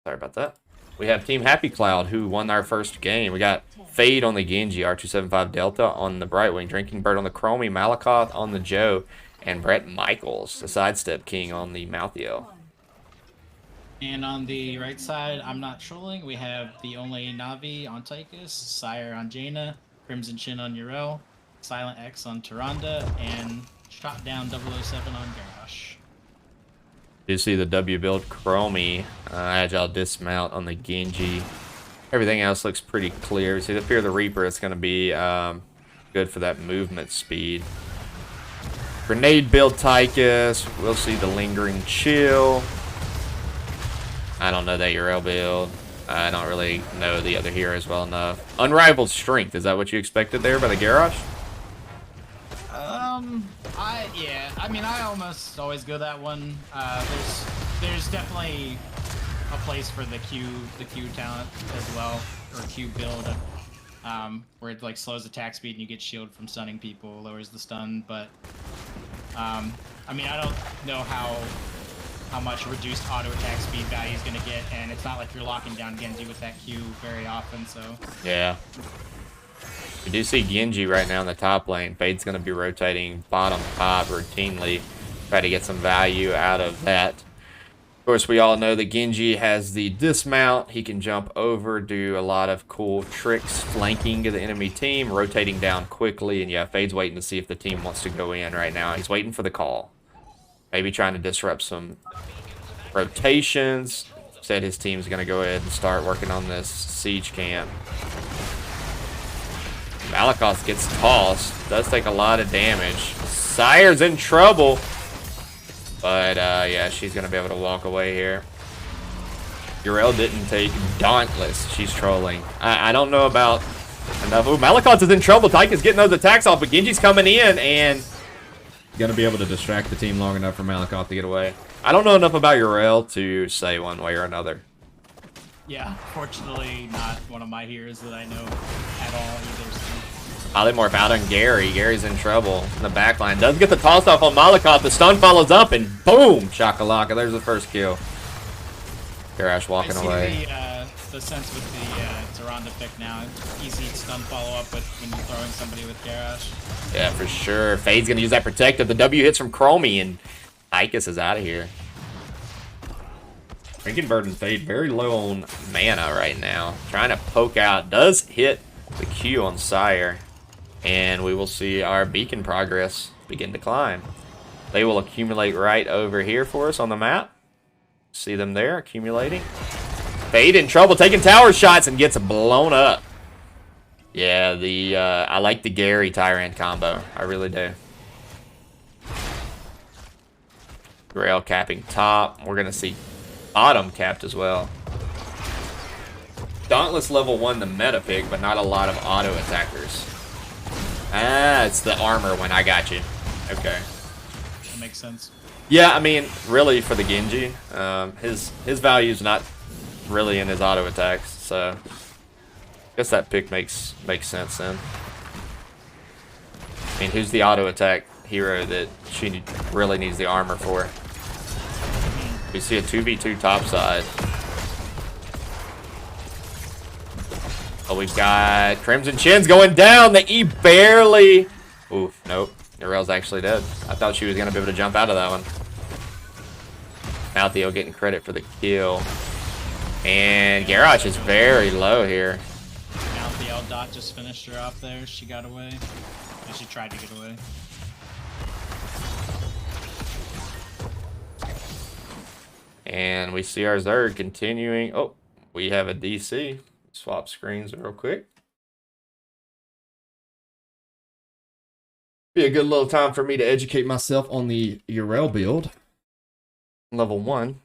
Sorry about that. We have Team Happy Cloud, who won our first game. We got Fade on the Genji, R275 Delta on the Brightwing, Drinking Bird on the Chromie, Malakoth on the Joe, and Brett Michaels, the Sidestep King on the Malthiel. And on the right side, I'm not trolling. We have the only Navi on Tychus, Sire on Jaina, Crimson Chin on Yrel, Silent X on Tyrande, and Shot Down 007 on Garrosh. You see the W build Chromie, Agile Dismount on the Genji. Everything else looks pretty clear. See the Fear of the Reaper, it's going to be good for that movement speed. Grenade build Tychus. We'll see the Lingering Chill. I don't know that Yrel build. I don't really know the other heroes well enough. Unrivaled Strength, is that what you expected there by the Garrosh? I mean, I almost always go that one. There's definitely a place for the Q talent as well, or Q build, where it like slows attack speed and you get shield from stunning people, lowers the stun. But I mean, I don't know how much reduced auto attack speed value is gonna get, and it's not like you're locking down Genji with that Q very often. So yeah. We do see Genji right now in the top lane. Fade's going to be rotating bottom top routinely. Try to get some value out of that. Of course, we all know that Genji has the dismount. He can jump over, do a lot of cool tricks, flanking the enemy team, rotating down quickly. And yeah, Fade's waiting to see if the team wants to go in right now. He's waiting for the call. Maybe trying to disrupt some rotations. Said his team's going to go ahead and start working on this siege camp. Malakoth gets tossed. Does take a lot of damage. Sire's in trouble. But, yeah, she's going to be able to walk away here. Yrel didn't take Dauntless. She's trolling. I don't know about enough. Ooh, Malakoth is in trouble. Tyke's getting those attacks off, but Genji's coming in and going to be able to distract the team long enough for Malakoth to get away. I don't know enough about Yrel to say one way or another. yeah, fortunately not one of my heroes that I know at all either. So. Polymorph out on Gary. Gary's in trouble in the back line. Does get the toss off on Malakoth. The stun follows up, and boom! Shakalaka. There's the first kill. Garrosh walking away. The sense with the Tyrande pick now. Easy stun follow up with when you're throwing somebody with Garrosh. Yeah, for sure. Fade's going to use that protective. The W hits from Chromie, and Tychus is out of here. Drinking Bird and Fade very low on mana right now. Trying to poke out. Does hit the Q on Sire. And we will see our beacon progress begin to climb. They will accumulate right over here for us on the map. See them there accumulating. Fade in trouble, taking tower shots and gets blown up. Yeah, I like the Gary Tyrant combo. I really do. Grail capping top. We're gonna see bottom capped as well. Dauntless level 1, the meta pick, but not a lot of auto attackers. Ah, it's the armor one. I got you. Okay. That makes sense. Yeah, I mean, really for the Genji, his value's not really in his auto attacks, so I guess that pick makes sense then. I mean, who's the auto attack hero that she really needs the armor for? We see a 2v2 topside. Oh, we've got Crimson Chin's going down. The E barely. Oof, nope. Yrel's actually dead. I thought she was going to be able to jump out of that one. Malthiel getting credit for the kill. And Garrosh is very low here. Malthiel dot just finished her off there. She got away. And she tried to get away. And we see our Zerg continuing. Oh, we have a DC. Swap screens real quick. Be a good little time for me to educate myself on the Yrel build. Level 1.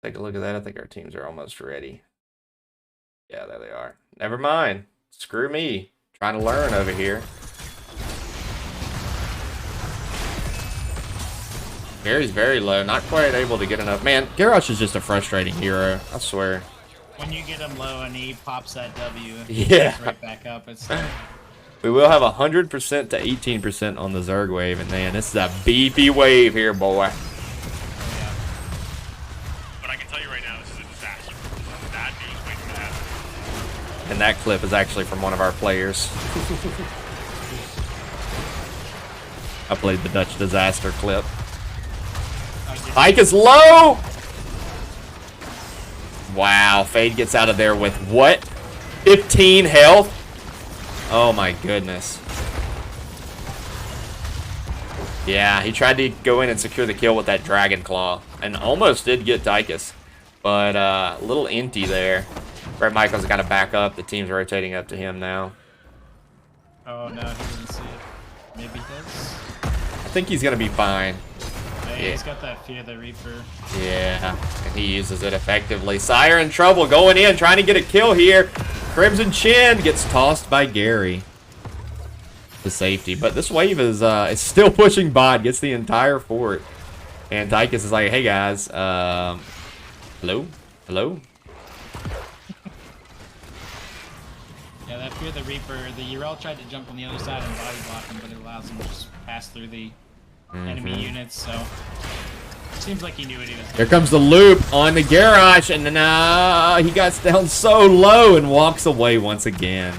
Take a look at that. I think our teams are almost ready. Yeah, there they are. Never mind. Screw me. Trying to learn over here. Gary's very low. Not quite able to get enough. Man, Garrosh is just a frustrating hero. I swear. When you get him low and he pops that W, Yeah. goes right back up. It's We will have 100% to 18% on the Zerg wave. And man, this is a beefy wave here, boy. But I can tell you right now, this is a disaster. This is bad news waiting to happen. And that clip is actually from one of our players. I played the Dutch disaster clip. Ike is low! Wow, Fade gets out of there with what? 15 health? Oh my goodness. Yeah, he tried to go in and secure the kill with that Dragon Claw. And almost did get Tychus. But a little empty there. Brett Michaels got to back up. The team's rotating up to him now. Oh no, he doesn't see it. Maybe he does. I think he's going to be fine. Yeah, he's got that Fear the Reaper. Yeah, and he uses it effectively. Sire in trouble, going in, trying to get a kill here. Crimson Chin gets tossed by Gary. The safety, but this wave is still pushing bot, gets the entire fort. And Tychus is like, hey guys, hello? Hello? Yeah, that Fear the Reaper, the Urel tried to jump on the other side and body block him, but it allows him to just pass through the enemy units, so seems like he knew what he was doing. Here comes the loop on the Garrosh, and then he got down so low and walks away once again.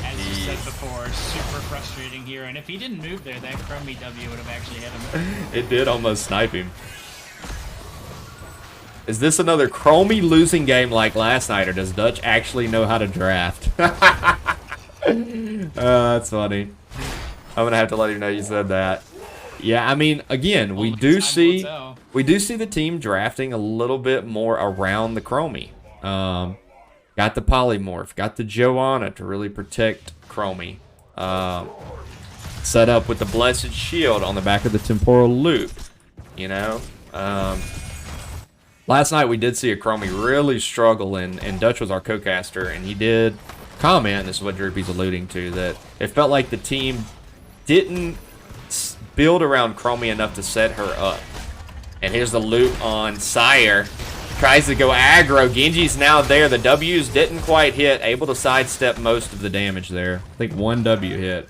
As you said before, super frustrating here, and if he didn't move there, that Chromie W would have actually hit him. It did almost snipe him. Is this another Chromie losing game like last night, or does Dutch actually know how to draft? That's funny. I'm gonna have to let him know you said that. Yeah, I mean, again, we do see the team drafting a little bit more around the Chromie. Got the Polymorph, got the Joanna to really protect Chromie. Set up with the Blessed Shield on the back of the Temporal Loop. You know, last night we did see a Chromie really struggle, and Dutch was our co-caster, and he did comment, this is what Droopy's alluding to, that it felt like the team didn't build around Chromie enough to set her up. And here's the loop on Sire. Tries to go aggro. Genji's now there. The W's didn't quite hit. Able to sidestep most of the damage there. I think one W hit.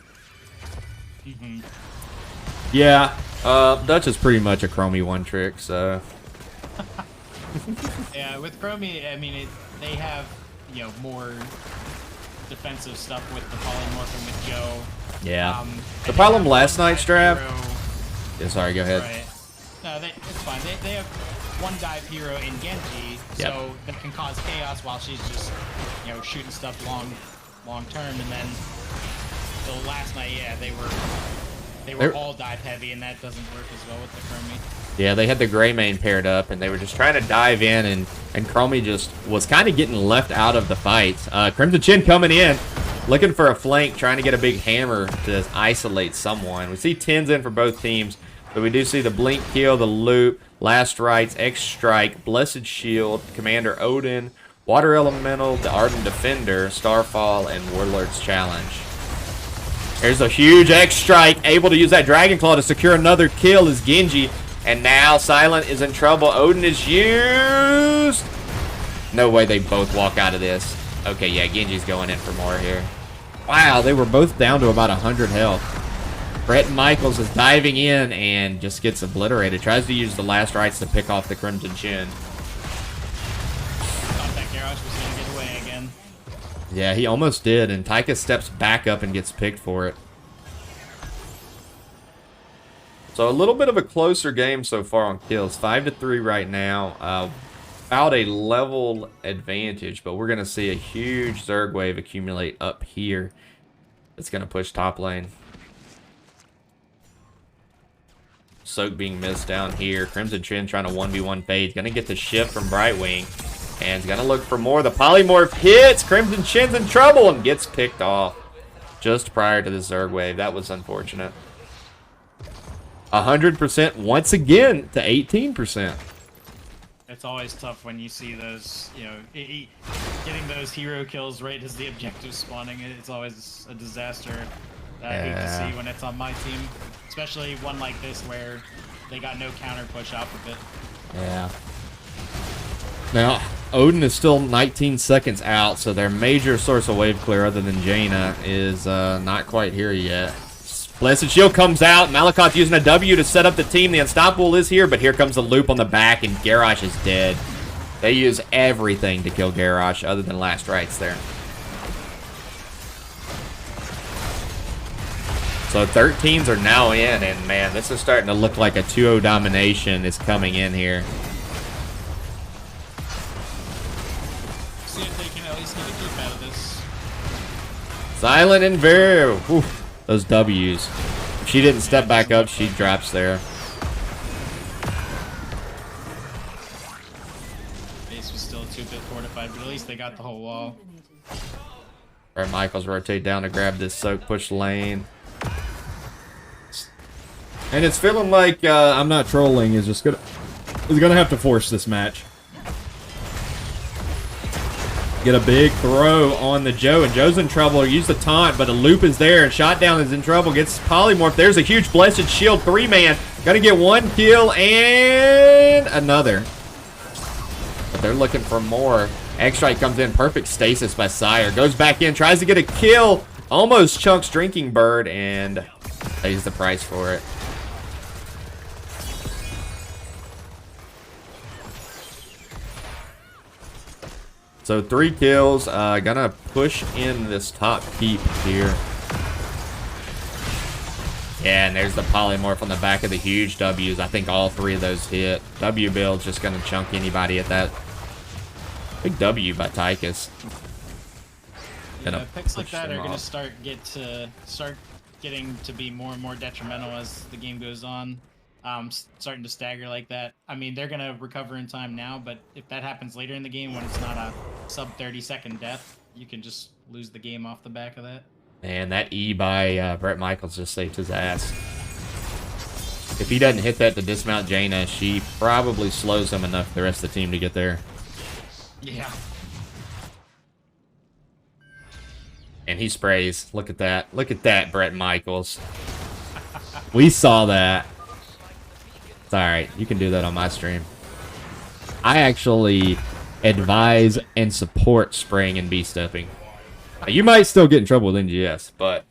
Yeah, Dutch is pretty much a Chromie one trick, so. Yeah, with Chromie, I mean, they have, you know, more defensive stuff with the Polymorph and with Joe. Yeah. The problem last night's draft. Yeah, sorry, go ahead. Right. No, it's fine. They have one dive hero in Genji, so that can cause chaos while she's just, you know, shooting stuff long term. And then the last night, yeah, they were all dive heavy, and that doesn't work as well with the Chromie. Yeah, they had the Greymane paired up, and they were just trying to dive in, and Chromie just was kind of getting left out of the fight. Crimson Chin coming in, looking for a flank, trying to get a big hammer to isolate someone. We see 10s in for both teams, but we do see the Blink kill, the loop, Last Rites, X-Strike, Blessed Shield, Commander Odin, Water Elemental, the Ardent Defender, Starfall, and Warlord's Challenge. There's a huge X-Strike, able to use that Dragon Claw to secure another kill is Genji. And now Silent is in trouble. Odin is used. No way they both walk out of this. Okay, yeah, Genji's going in for more here. Wow, they were both down to about 100 health. Brett Michaels is diving in and just gets obliterated. Tries to use the Last Rites to pick off the Crimson Chin. Thought that Garrosh was going to get away again. Yeah, he almost did, and Tychus steps back up and gets picked for it. So a little bit of a closer game so far on kills. 5-3 right now. About a level advantage, but we're going to see a huge Zerg wave accumulate up here. It's going to push top lane. Soak being missed down here. Crimson Chin trying to 1v1 Fade. Going to get the shift from Brightwing. And he's going to look for more. The Polymorph hits. Crimson Chin's in trouble and gets picked off just prior to the Zerg wave. That was unfortunate. 100% once again to 18%. It's always tough when you see those, you know, getting those hero kills right as the objective's spawning. It's always a disaster that I hate to see when it's on my team. Especially one like this where they got no counter push off of it. Yeah. Now, Odin is still 19 seconds out, so their major source of wave clear other than Jaina is not quite here yet. Blessed Shield comes out. Malakoth using a W to set up the team. The Unstoppable is here, but here comes the loop on the back, and Garrosh is dead. They use everything to kill Garrosh other than last rites there. So 13s are now in, and man, this is starting to look like a 2-0 domination is coming in here. See if they can at least get a keep out of this. Silent and very. Those W's. If she didn't step back up, she drops there. Base was still 2-bit fortified, but at least they got the whole wall. Alright, Michaels rotate down to grab this soak push lane. And it's feeling like I'm not trolling is just gonna have to force this match. Get a big throw on the Joe, and Joe's in trouble. Use the taunt, but a loop is there, and Shot Down is in trouble. Gets polymorph. There's a huge Blessed Shield 3-man. Gonna get one kill and another. But they're looking for more. X-Strike comes in. Perfect stasis by Sire. Goes back in, tries to get a kill. Almost chunks Drinking Bird and pays the price for it. So 3 kills, gonna push in this top keep here. Yeah, and there's the polymorph on the back of the huge W's. I think all 3 of those hit. W build's just gonna chunk anybody at that. Big W by Tychus. Yeah, picks like that are gonna start getting to be more and more detrimental as the game goes on. Starting to stagger like that. I mean, they're gonna recover in time now, but if that happens later in the game when it's not a sub 30-second death, you can just lose the game off the back of that. Man, that E by Brett Michaels just saved his ass. If he doesn't hit that to dismount Jaina, she probably slows him enough for the rest of the team to get there. Yeah. And he sprays. Look at that. Look at that, Brett Michaels. We saw that. It's alright. You can do that on my stream. I actually advise and support spraying and B-stepping. You might still get in trouble with NGS, but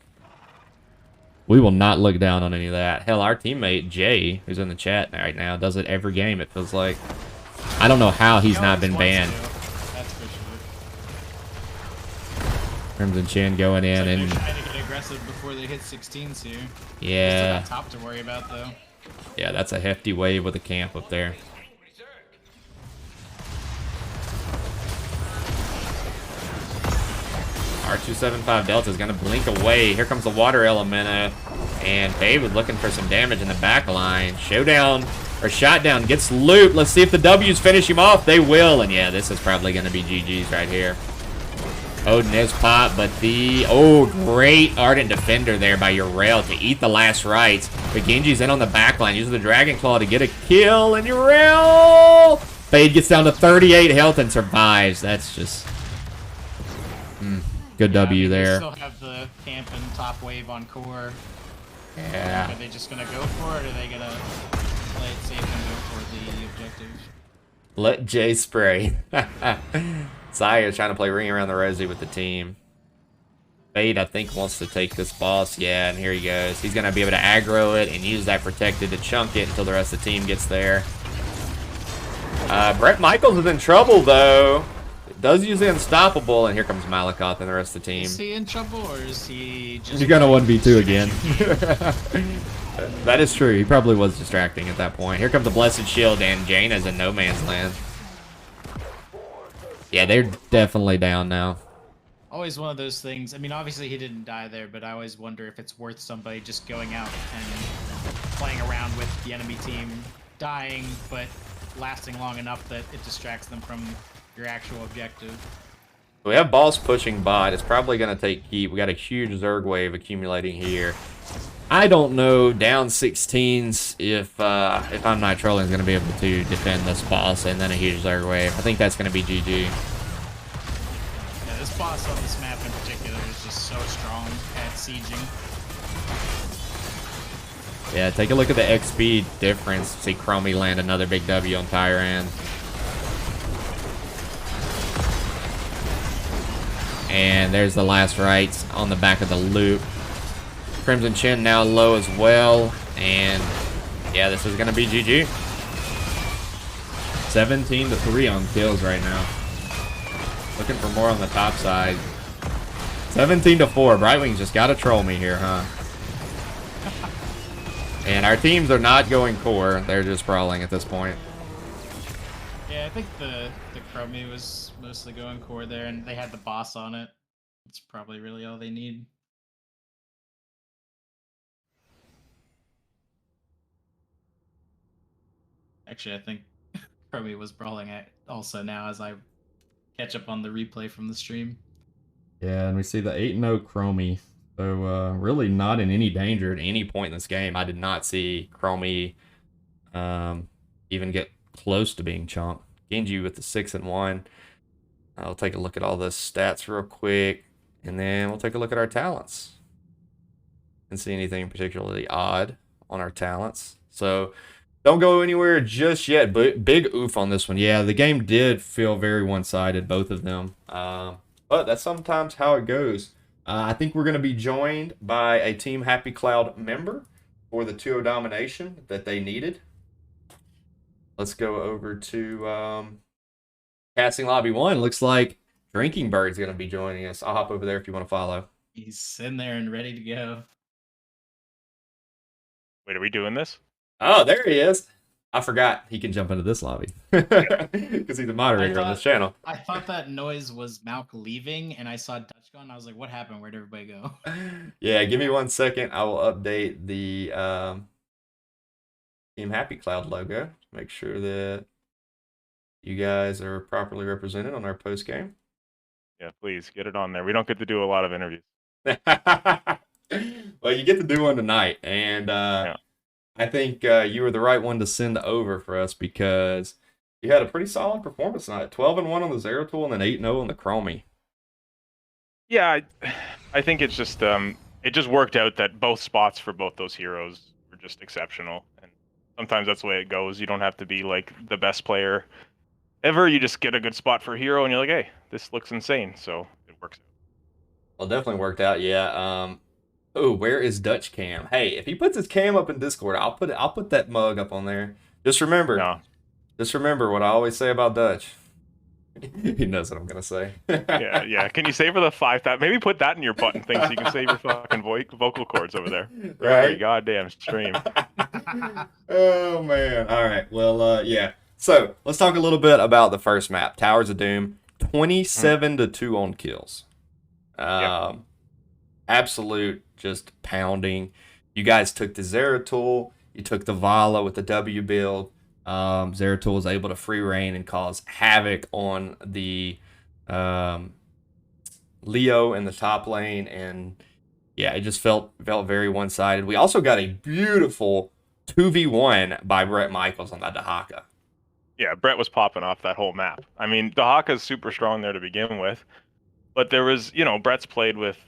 we will not look down on any of that. Hell, our teammate, Jay, who's in the chat right now, does it every game, it feels like. I don't know how he's not been banned. That's for sure. Crimson Chin going in and... They're trying to get aggressive before they hit 16s here. Yeah. Still got top to worry about, though. Yeah, that's a hefty wave with a camp up there. R275 Delta is going to blink away. Here comes the Water Elementa. And David looking for some damage in the back line. Showdown, or Shot Down gets looped. Let's see if the W's finish him off. They will. And yeah, this is probably going to be GG's right here. Odin is pop, but the... Oh, great Ardent Defender there by Yrel to eat the last rites. But Genji's in on the back line, using the Dragon Claw to get a kill, and Yrel! Fade gets down to 38 health and survives. That's just... good W there. They still have the camp and top wave on core. Yeah. Are they just going to go for it, or are they going to play it safe and go for the objective? Let Jay spray. Zaya's trying to play Ring Around the Rosie with the team. Fade, I think, wants to take this boss. Yeah, and here he goes. He's going to be able to aggro it and use that protected to chunk it until the rest of the team gets there. Brett Michaels is in trouble, though. Does use the Unstoppable, and here comes Malakoth and the rest of the team. Is he in trouble, or is he just... You're gonna 1v2 again. That is true. He probably was distracting at that point. Here comes the Blessed Shield, and Jaina's in no man's land. Yeah, they're definitely down now. Always one of those things. I mean, obviously he didn't die there, but I always wonder if it's worth somebody just going out and playing around with the enemy team, dying, but lasting long enough that it distracts them from your actual objective. We have boss pushing bot. It's probably going to take keep. We got a huge Zerg wave accumulating here. I don't know down 16s if I'm not trolling is going to be able to defend this boss and then a huge Zerg wave. I think that's going to be GG. Yeah, this boss on this map in particular is just so strong at sieging. Yeah, take a look at the XP difference. See Chromie land another big W on Tyran. And there's the last rights on the back of the loop. Crimson Chin now low as well. And yeah, this is going to be GG. 17-3 on kills right now. Looking for more on the top side. 17-4. Brightwing's just got to troll me here, huh? And our teams are not going core. They're just brawling at this point. Yeah, I think the Chromie was mostly going core there, and they had the boss on it. That's probably really all they need. Actually, I think Chromie was brawling at also now as I catch up on the replay from the stream. Yeah, and we see the 8-0 Chromie. So really not in any danger At any point in this game, I did not see Chromie even get close to being chunked. Genji with the 6-1. I'll take a look at all the stats real quick, and then we'll take a look at our talents. Didn't see anything particularly odd on our talents. So don't go anywhere just yet, but big oof on this one. Yeah, the game did feel very one-sided, both of them. But that's sometimes how it goes. I think we're going to be joined by a Team Happy Cloud member for the 2-0 domination that they needed. Let's go over to Casting Lobby 1. Looks like Drinking Bird's going to be joining us. I'll hop over there if you want to follow. He's in there and ready to go. Wait, are we doing this? Oh, there he is. I forgot he can jump into this lobby because he's a moderator on this channel. I thought that noise was Malk leaving, and I saw Dutch gone. I was like, what happened? Where'd everybody go? Yeah, give me 1 second. I will update the Team Happy Cloud logo. Make sure that you guys are properly represented on our post game. Yeah, please get it on there. We don't get to do a lot of interviews. Well, you get to do one tonight, and Yeah. I think you were the right one to send over for us because you had a pretty solid performance tonight. 12-1 on the Zeratul and then 8-0 on the Chromie. Yeah, I think it's just it just worked out that both spots for both those heroes were just exceptional, and sometimes that's the way it goes. You don't have to be like the best player ever. You just get a good spot for a hero, and you're like, hey, this looks insane, so it works out. Well, definitely worked out. Yeah. Oh, where is Dutch Cam? Hey, if he puts his cam up in Discord, I'll put that mug up on there. Just remember what I always say about Dutch. He knows what I'm gonna say. Yeah. Can you save for the 5,000? Maybe put that in your button thing so you can save your fucking vocal cords over there. Right. Every goddamn stream. Oh man. All right. Well, yeah. So let's talk a little bit about the first map, Towers of Doom. 27-2 on kills. Absolute just pounding. You guys took the Zeratul. You took the Vala with the W build. Zeratul was able to free reign and cause havoc on the Leo in the top lane, and yeah, it just felt very one-sided. We also got a beautiful 2v1 by Brett Michaels on that Dahaka. Yeah, Brett was popping off that whole map. I mean, Dahaka's super strong there to begin with, but there was, Brett's played with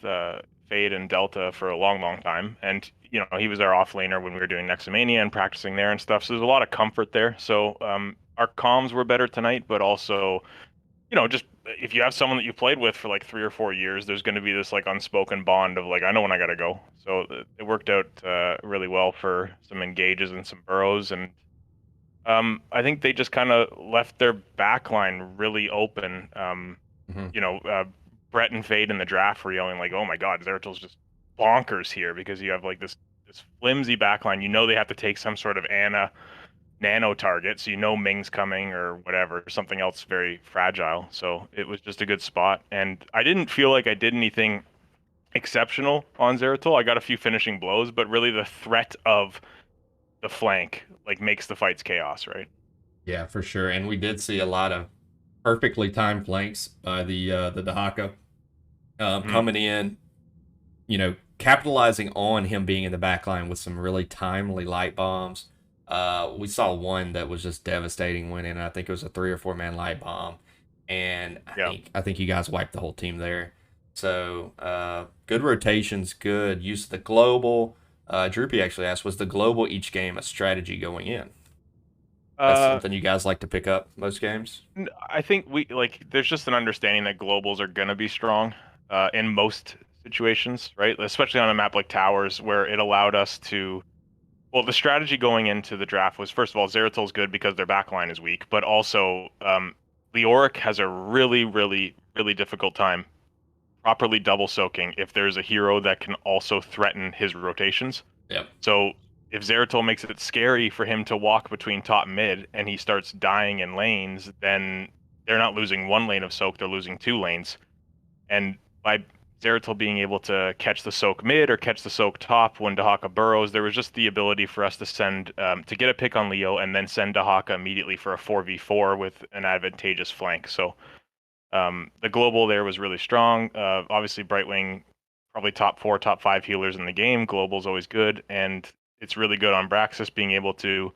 Fade and Delta for a long time, and he was our off laner when we were doing Nexomania and practicing there and stuff, so there's a lot of comfort there. So our comms were better tonight, but also, just if you have someone that you played with for like 3 or 4 years, there's going to be this like unspoken bond of like, I know when I gotta go. So it worked out really well for some engages and some burrows, and I think they just kind of left their backline really open. Brett and Fade in the draft were yelling like, "Oh my God, Zeratul's just bonkers here," because you have like this flimsy backline. They have to take some sort of nano target, so Ming's coming or whatever, something else very fragile. So it was just a good spot, and I didn't feel like I did anything exceptional on Zeratul. I got a few finishing blows, but really the threat of the flank like makes the fights chaos, right? Yeah, for sure. And we did see a lot of perfectly timed flanks by the Dahaka coming in, capitalizing on him being in the back line with some really timely light bombs. We saw one that was just devastating winning. I think it was a 3 or 4 man light bomb, and I think you guys wiped the whole team there. So good rotations, good use of the global. Droopy actually asked, was the global each game a strategy going in? That's something you guys like to pick up most games? I think there's just an understanding that globals are going to be strong in most situations, right? Especially on a map like Towers, where it allowed us to. Well, the strategy going into the draft was, first of all, Zeratol's good because their backline is weak, but also Leoric has a really, really, really difficult time properly double soaking if there's a hero that can also threaten his rotations. Yep. So if Zeratol makes it scary for him to walk between top and mid and he starts dying in lanes, then they're not losing one lane of soak, they're losing 2 lanes. And by Zeratol being able to catch the soak mid or catch the soak top when Dahaka burrows, there was just the ability for us to send to get a pick on Leo and then send Dahaka immediately for a 4v4 with an advantageous flank. So the global there was really strong. Obviously, Brightwing, probably top 4, top 5 healers in the game. Global's always good, and it's really good on Braxis being able to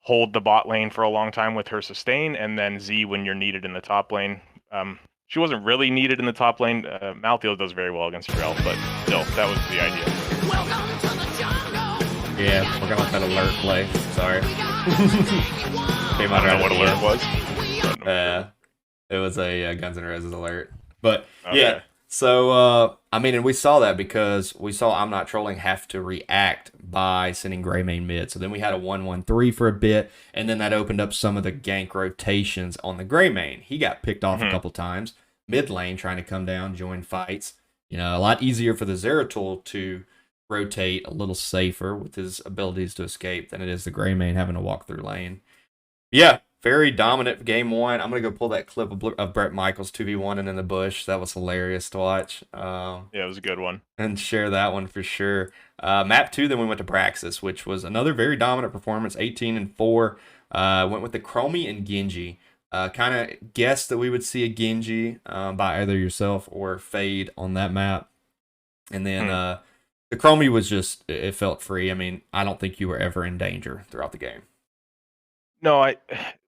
hold the bot lane for a long time with her sustain, and then Z when you're needed in the top lane. She wasn't really needed in the top lane. Malthael does very well against Rel, but still, that was the idea. Welcome to the jungle. Yeah, we're gonna let that alert play. Sorry. Came I out don't know what right alert at was. the end. It was a Guns N' Roses alert. But Okay. yeah, so and we saw that because we saw I'm Not Trolling have to react by sending Greymane mid. So then we had a 1-1-3 for a bit, and then that opened up some of the gank rotations on the Greymane. He got picked off a couple times mid lane trying to come down, join fights. A lot easier for the Zeratol to rotate a little safer with his abilities to escape than it is the Greymane having to walk through lane. Yeah. Very dominant game 1. I'm going to go pull that clip of Brett Michaels 2v1 and in the bush. That was hilarious to watch. Yeah, it was a good one. And share that one for sure. Map 2, then we went to Braxis, which was another very dominant performance, 18-4. Went with the Chromie and Genji. Kind of guessed that we would see a Genji by either yourself or Fade on that map. And then the Chromie was just, it felt free. I don't think you were ever in danger throughout the game. No, I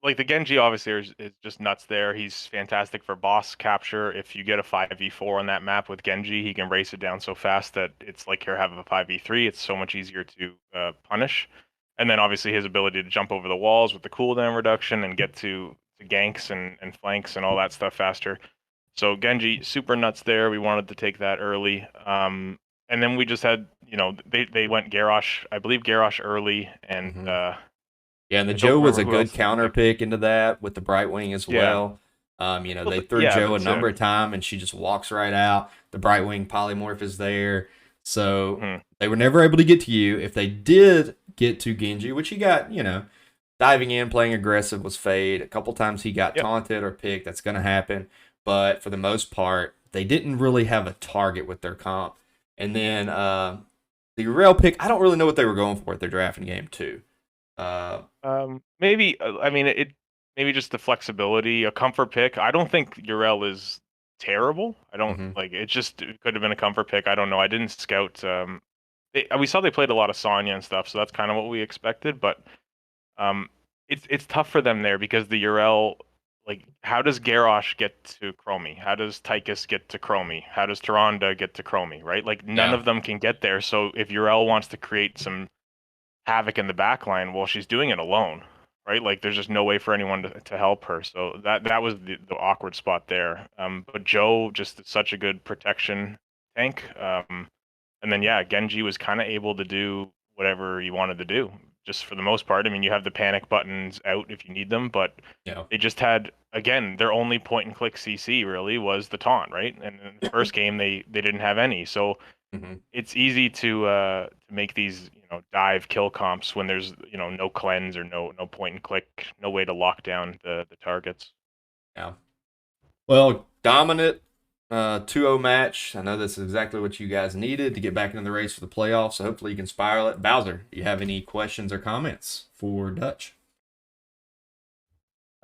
like the Genji obviously is just nuts there. He's fantastic for boss capture. If you get a 5v4 on that map with Genji, he can race it down so fast that it's like you're having a 5v3. It's so much easier to punish. And then obviously his ability to jump over the walls with the cooldown reduction and get to ganks and flanks and all that stuff faster. So Genji, super nuts there. We wanted to take that early. And then we just had, they went Garrosh, I believe Garrosh early and yeah, and the Joe was a good counter pick into that with the Brightwing as well. They threw Joe a number of times, and she just walks right out. The Brightwing polymorph is there. So they were never able to get to you. If they did get to Genji, which he got, diving in, playing aggressive was Fade. A couple times he got taunted or picked. That's going to happen. But for the most part, they didn't really have a target with their comp. And then the rail pick, I don't really know what they were going for at their draft in game 2. Maybe maybe just the flexibility, a comfort pick. I don't think Urel is terrible. I don't it could have been a comfort pick. I don't know. I didn't scout. We saw they played a lot of Sonya and stuff, so that's kind of what we expected. But it's tough for them there because the Urel, how does Garrosh get to Chromie? How does Tychus get to Chromie? How does Tyrande get to Chromie? Right? None of them can get there. So if Urel wants to create some havoc in the backline, well, she's doing it alone, right? There's just no way for anyone to help her. So that was the awkward spot there. But Joe just such a good protection tank. And then Genji was kind of able to do whatever he wanted to do, just for the most part. You have the panic buttons out if you need them, but they just had, again, their only point and click CC really was the taunt, right? And in the first game they didn't have any. So it's easy to make these dive kill comps when there's no cleanse or no point and click, no way to lock down the targets. Yeah. Well, dominant 2-0 match. I know this is exactly what you guys needed to get back into the race for the playoffs. So hopefully you can spiral it. Bowser, do you have any questions or comments for Dutch?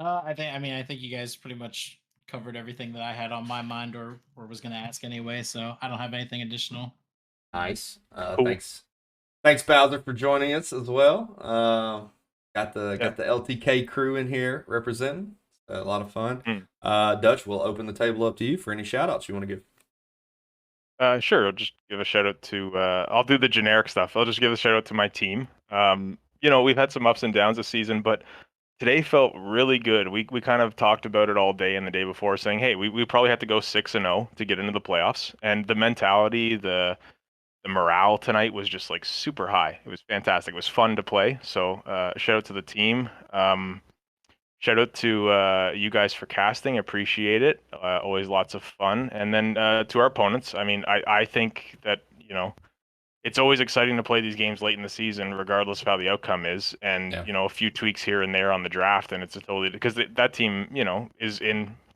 I think you guys pretty much covered everything that I had on my mind or was going to ask anyway, so I don't have anything additional. Nice. Cool. Thanks, Bowser, for joining us as well. Got the Yeah. LTK crew in here representing. A lot of fun. Mm. Dutch, we'll open the table up to you for any shout outs you want to give. Sure, I'll just give a shout out to I'll do the generic stuff. I'll just give a shout out to my team. We've had some ups and downs this season, but today felt really good. We kind of talked about it all day and the day before, saying, hey, we probably have to go 6-0 to get into the playoffs. And the mentality, the morale tonight was just like super high. It was fantastic. It was fun to play. So shout out to the team. Shout out to you guys for casting. Appreciate it. Always lots of fun. And then to our opponents, I mean, I think that, it's always exciting to play these games late in the season, regardless of how the outcome is. And, Yeah. a few tweaks here and there on the draft, and it's a totally, because that team,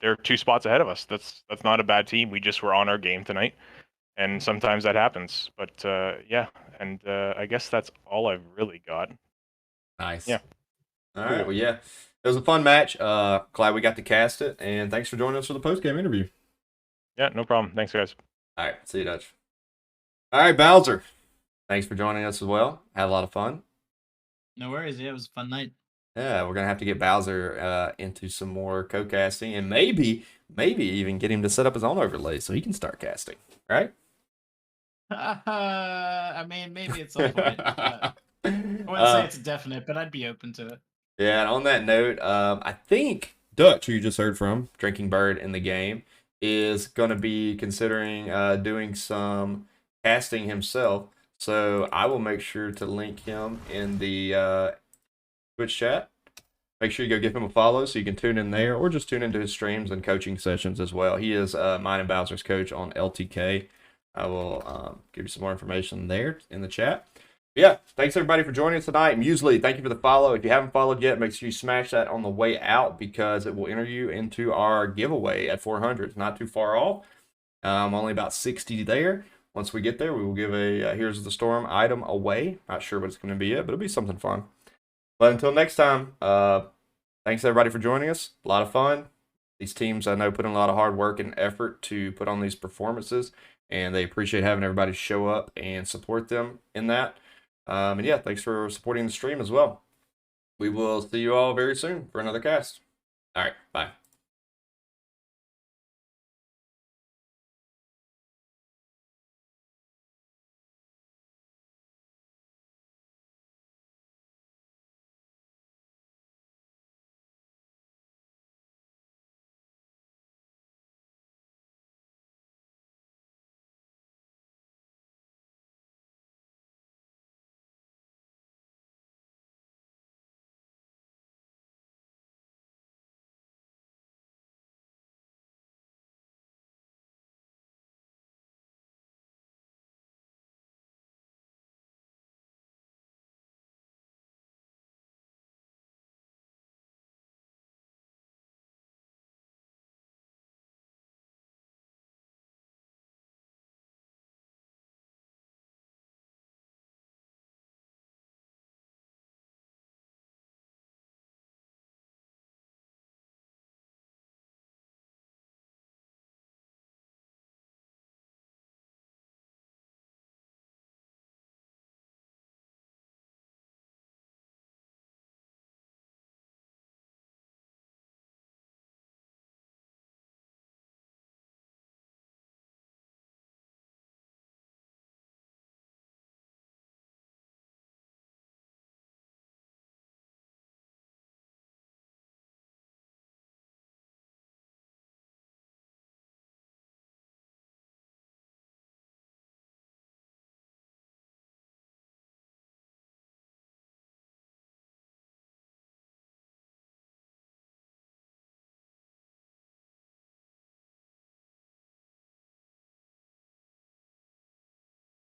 they're 2 spots ahead of us. That's not a bad team. We just were on our game tonight. And sometimes that happens. But yeah, and I guess that's all I've really got. Nice. Yeah. All right. Well, yeah, it was a fun match. Glad we got to cast it, and thanks for joining us for the post game interview. Yeah, no problem. Thanks, guys. All right. See you, Dutch. All right, Bowser. Thanks for joining us as well. Had a lot of fun. No worries. Yeah, it was a fun night. Yeah, we're gonna have to get Bowser into some more co-casting, and maybe even get him to set up his own overlay so he can start casting. Right? I mean, maybe at some point. I wouldn't say it's definite, but I'd be open to it. Yeah, and on that note, I think Dutch, who you just heard from, Drinking Bird in the game, is going to be considering doing some casting himself. So I will make sure to link him in the Twitch chat. Make sure you go give him a follow so you can tune in there, or just tune into his streams and coaching sessions as well. He is mine and Bowser's coach on LTK. I will give you some more information there in the chat. Yeah, thanks everybody for joining us tonight. Muesli, thank you for the follow. If you haven't followed yet, make sure you smash that on the way out because it will enter you into our giveaway at 400. It's not too far off. Only about 60 there. Once we get there, we will give a Here's the Storm item away. Not sure what it's going to be yet, but it'll be something fun. But until next time, thanks everybody for joining us. A lot of fun. These teams, I know, put in a lot of hard work and effort to put on these performances, and they appreciate having everybody show up and support them in that. And yeah, thanks for supporting the stream as well. We will see you all very soon for another cast. All right, bye.